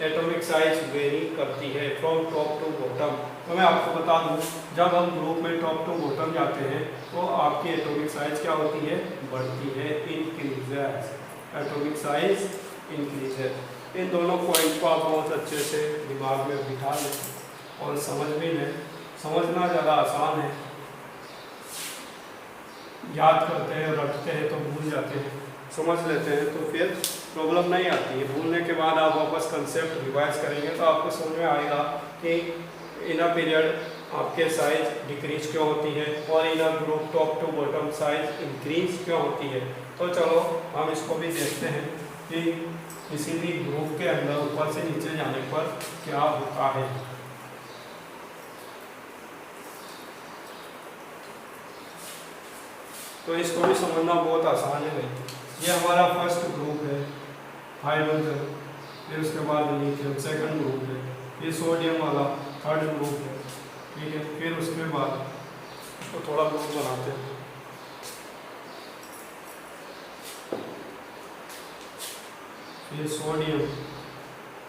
एटॉमिक साइज वेरी करती है फ्रॉम टॉप टू बॉटम। तो मैं आपको बता दूं, जब हम ग्रुप में टॉप टू बॉटम जाते हैं तो आपकी एटॉमिक साइज क्या होती है, बढ़ती है, इंक्रीजेस, एटॉमिक साइज इंक्रीजेस। इन दोनों पॉइंट को आप बहुत अच्छे से दिमाग में बिठा लें और समझ भी लें। समझना ज़्यादा आसान है, याद करते हैं रटते हैं तो भूल जाते हैं, समझ लेते हैं तो फिर प्रॉब्लम नहीं आती है। भूलने के बाद आप वापस कंसेप्ट रिवाइज करेंगे तो आपको समझ में आएगा कि इनर पीरियड आपके साइज डिक्रीज क्यों होती है और in a group top to bottom size increase क्यों होती है। तो चलो हम इसको भी देखते हैं कि किसी भी ग्रुप के अंदर ऊपर से नीचे जाने पर क्या होता है। तो इसको भी समझना बहुत आसान है भाई। ये हमारा फर्स्ट ग्रुप है हाइड्रोजन, फिर उसके बाद लिथियम सेकंड ग्रुप है, ये सोडियम वाला थर्ड ग्रुप है। ठीक है, फिर उसके बाद इसको थोड़ा ग्रुप बनाते हैं। फिर सोडियम,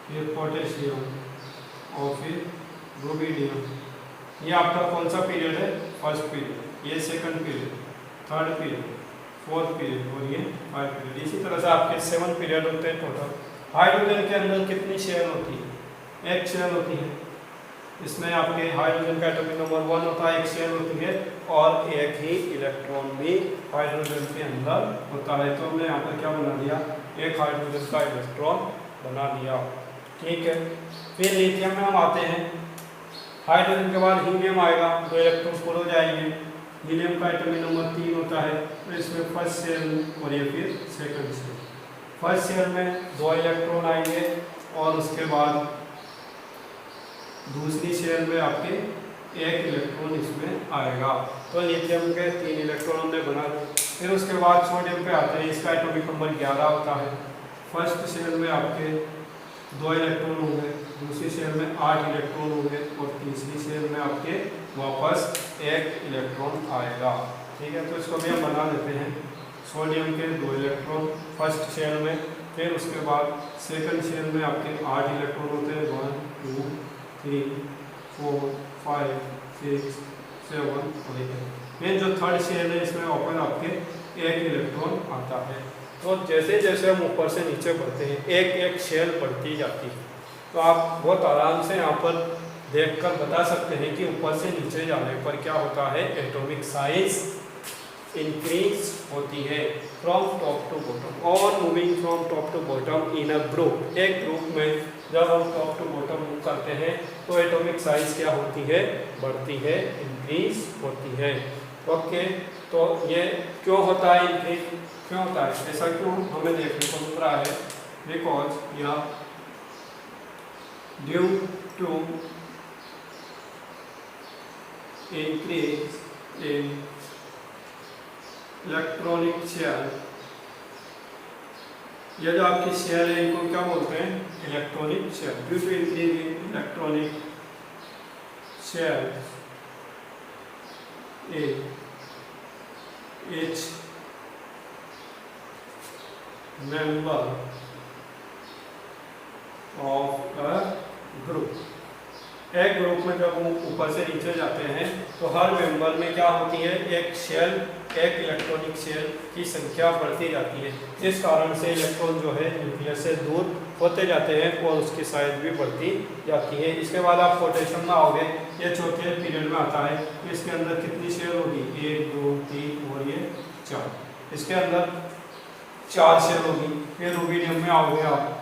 फिर पोटेशियम और फिर रुबिडियम। ये आपका कौन सा पीरियड है, फर्स्ट पीरियड, ये second period, third period, fourth period और ये फाइव पीरियड। इसी तरह से आपके 7 पीरियड होते हैं टोटल। हाइड्रोजन के अंदर कितनी शेल होती है, एक शेल होती है। इसमें आपके हाइड्रोजन का एटॉमिक नंबर 1 होता है, एक शेल होती है और एक ही इलेक्ट्रॉन भी हाइड्रोजन के अंदर होता है। तो हमने यहाँ पर क्या बना दिया, एक हाइड्रोजन का इलेक्ट्रॉन बना दिया। ठीक है, फिर लिथियम में हम आते हैं। हाइड्रोजन के बाद हीलियम आएगा, 2 इलेक्ट्रॉन फुल हो जाएंगे। हीलियम का एटॉमिक नंबर 3 होता है, तो इसमें फर्स्ट शेल और ये फिर सेकंड शेल। फर्स्ट शेल में 2 इलेक्ट्रॉन आएंगे और उसके बाद दूसरी शेल में आपके 1 इलेक्ट्रॉन इसमें आएगा। तो लिथियम के 3 इलेक्ट्रॉन हमने बना लिए। फिर उसके बाद सोडियम पे आते हैं, इसका एटॉमिक नंबर 11 होता है। फर्स्ट शेल में आपके 2 इलेक्ट्रॉन होंगे, दूसरी शेल में 8 इलेक्ट्रॉन होंगे और तीसरी शेल में आपके वापस 1 इलेक्ट्रॉन आएगा। ठीक है, तो इसको भी हम बना लेते हैं। सोडियम के 2 इलेक्ट्रॉन फर्स्ट शेल में, फिर उसके बाद सेकंड शेल में आपके 8 इलेक्ट्रॉन होते हैं, 1 2 3 4 5 6 7 और 8। फिर जो थर्ड शेल है इसमें ओपन आपके 1 इलेक्ट्रॉन आता है। तो जैसे जैसे हम ऊपर से नीचे बढ़ते हैं एक एक शेल बढ़ती जाती है। तो आप बहुत आराम से यहाँ पर देखकर बता सकते हैं कि ऊपर से नीचे जाने पर क्या होता है, एटॉमिक साइज इंक्रीज होती है फ्रॉम टॉप टू बॉटम और moving from top to bottom in a group. एक ग्रुप में जब हम टॉप टू बॉटम मूव करते हैं तो एटॉमिक साइज क्या होती है, बढ़ती है, इंक्रीज होती है। ओके, तो ये क्यों होता है, इंक्रीज क्यों होता है, ऐसा क्यों हमें देखने को मिल रहा है, बिकॉज या due to increase in electronic shell. ये जो आपकी शेल है इनको क्या बोलते हैं, electronic shell. Due to increase in electronic shell each member of a group। एक ग्रुप में जब हम ऊपर से नीचे जाते हैं तो हर मेंबर में क्या होती है, एक शेल, एक इलेक्ट्रॉनिक शेल की संख्या बढ़ती जाती है, जिस कारण से इलेक्ट्रॉन जो है न्यूक्लियस से दूर होते जाते हैं और उसकी साइज भी बढ़ती जाती है। इसके बाद आप पोटेशियम में आओगे, ये चौथे पीरियड में आता है। तो इसके अंदर कितनी शेल होगी, 1 2 3 और ये 4, इसके अंदर 4 शेल होगी। फिर रूबिडियम में आओगे आप,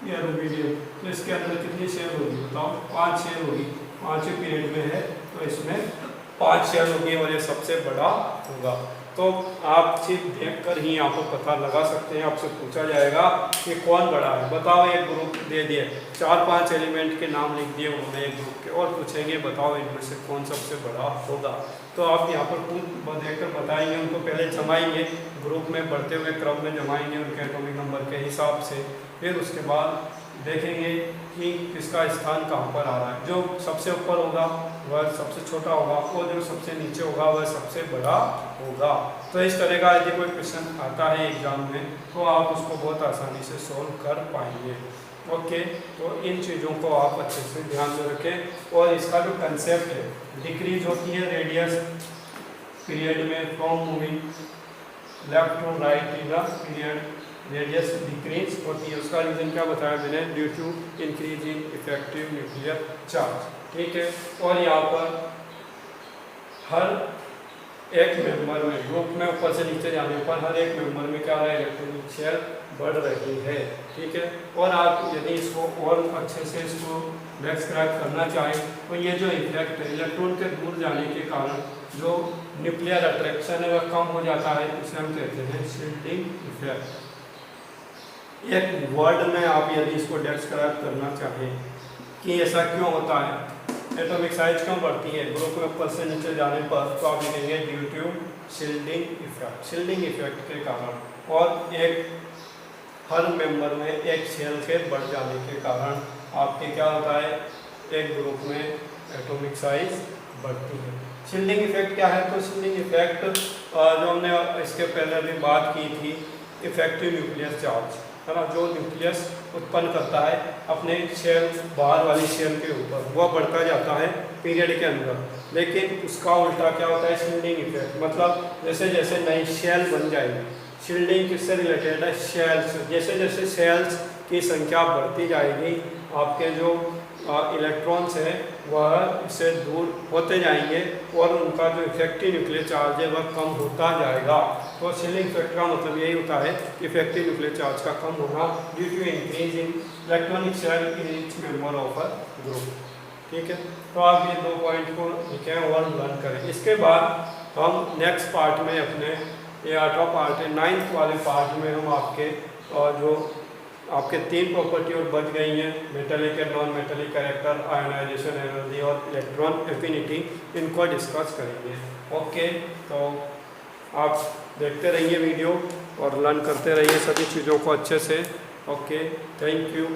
ये रूबिडियम, तो इसके अंदर कितनी शेल होगी बताओ, 5 शेल होगी। 5वें पीरियड में है तो इसमें 5 शेल होगी और ये सबसे बड़ा होगा। तो आप सिर्फ देखकर ही यहाँ पर पता लगा सकते हैं। आपसे पूछा जाएगा कि कौन बड़ा है, बताओ। एक ग्रुप दे दिए, 4-5 एलिमेंट के नाम लिख दिए उन्होंने एक ग्रुप के, और पूछेंगे बताओ इनमें से कौन सबसे बड़ा होगा। तो आप यहाँ पर खुद देखकर बताएंगे, उनको पहले जमाएंगे, ग्रुप में बढ़ते हुए क्रम में जमाएंगे उनके एटॉमिक नंबर के हिसाब से। फिर उसके बाद देखेंगे कि किसका स्थान कहाँ पर आ रहा है। जो सबसे ऊपर होगा वह सबसे छोटा होगा और जो सबसे नीचे होगा वह सबसे बड़ा होगा। तो इस तरह का यदि कोई क्वेश्चन आता है एग्जाम में तो आप उसको बहुत आसानी से सॉल्व कर पाएंगे। ओके, तो इन चीज़ों को आप अच्छे से ध्यान में रखें। और इसका जो कंसेप्ट है, डिक्रीज होती है रेडियस पीरियड में from moving left to right in the period, radius decrease होती है। उसका रीज़न क्या बताया मैंने, due to increase in effective nuclear charge. ठीक है, और यहाँ पर हर एक मेंबर में, ग्रुप में ऊपर से नीचे जाने पर हर एक मेंबर में क्या है, इलेक्ट्रॉनिक शेल बढ़ रही है। ठीक है, और आप यदि इसको और अच्छे से इसको डिस्क्राइब करना चाहें तो ये जो इफेक्ट है, इलेक्ट्रॉन के दूर जाने के कारण जो न्यूक्लियर अट्रैक्शन है वह कम हो जाता है, इसे हम कहते हैं शील्डिंग इफेक्ट। एक वर्ड में आप यदि इसको डिस्क्राइब करना चाहें कि ऐसा क्यों होता है, एटॉमिक साइज क्यों बढ़ती है ग्रुप में ऊपर से नीचे जाने पर, तो आप लिखेंगे due to shielding effect. Shielding effect के कारण और एक हर मेंबर में एक शेल के बढ़ जाने के कारण आपके क्या होता है, एक ग्रुप में एटॉमिक साइज बढ़ती है। शील्डिंग इफेक्ट क्या है, तो शील्डिंग इफेक्ट जो हमने इसके पहले भी बात की थी, इफेक्टिव न्यूक्लियर चार्ज है ना, जो न्यूक्लियस उत्पन्न करता है अपने शेल, बाहर वाली शेल के ऊपर, वह बढ़ता जाता है पीरियड के अंदर। लेकिन उसका उल्टा क्या होता है, शील्डिंग इफेक्ट, मतलब जैसे जैसे नई शेल बन जाएगी। शील्डिंग किससे रिलेटेड है, शेल्स। जैसे जैसे शेल्स की संख्या बढ़ती जाएगी आपके जो इलेक्ट्रॉन्स हैं वह इससे दूर होते जाएंगे और उनका जो इफेक्टिव न्यूक्लियर चार्ज है वह कम होता जाएगा। तो शील्डिंग इफेक्ट का मतलब यही होता है कि इफेक्टिव न्यूक्लियर चार्ज का कम होना due to increase in electronic shell in each member of a group. ठीक है, तो आप ये 2 पॉइंट को लिखें और लर्न करें। इसके बाद हम नेक्स्ट पार्ट में अपने, ये 8वां पार्ट है, 9th वाले पार्ट में हम आपके जो आपके 3 प्रॉपर्टी और बच गई हैं, metallic and non metallic character, ionisation energy और इलेक्ट्रॉन एफिनिटी, इनको डिस्कस करेंगे। ओके, तो आप देखते रहिए वीडियो और लर्न करते रहिए सभी चीज़ों को अच्छे से। Okay, thank you.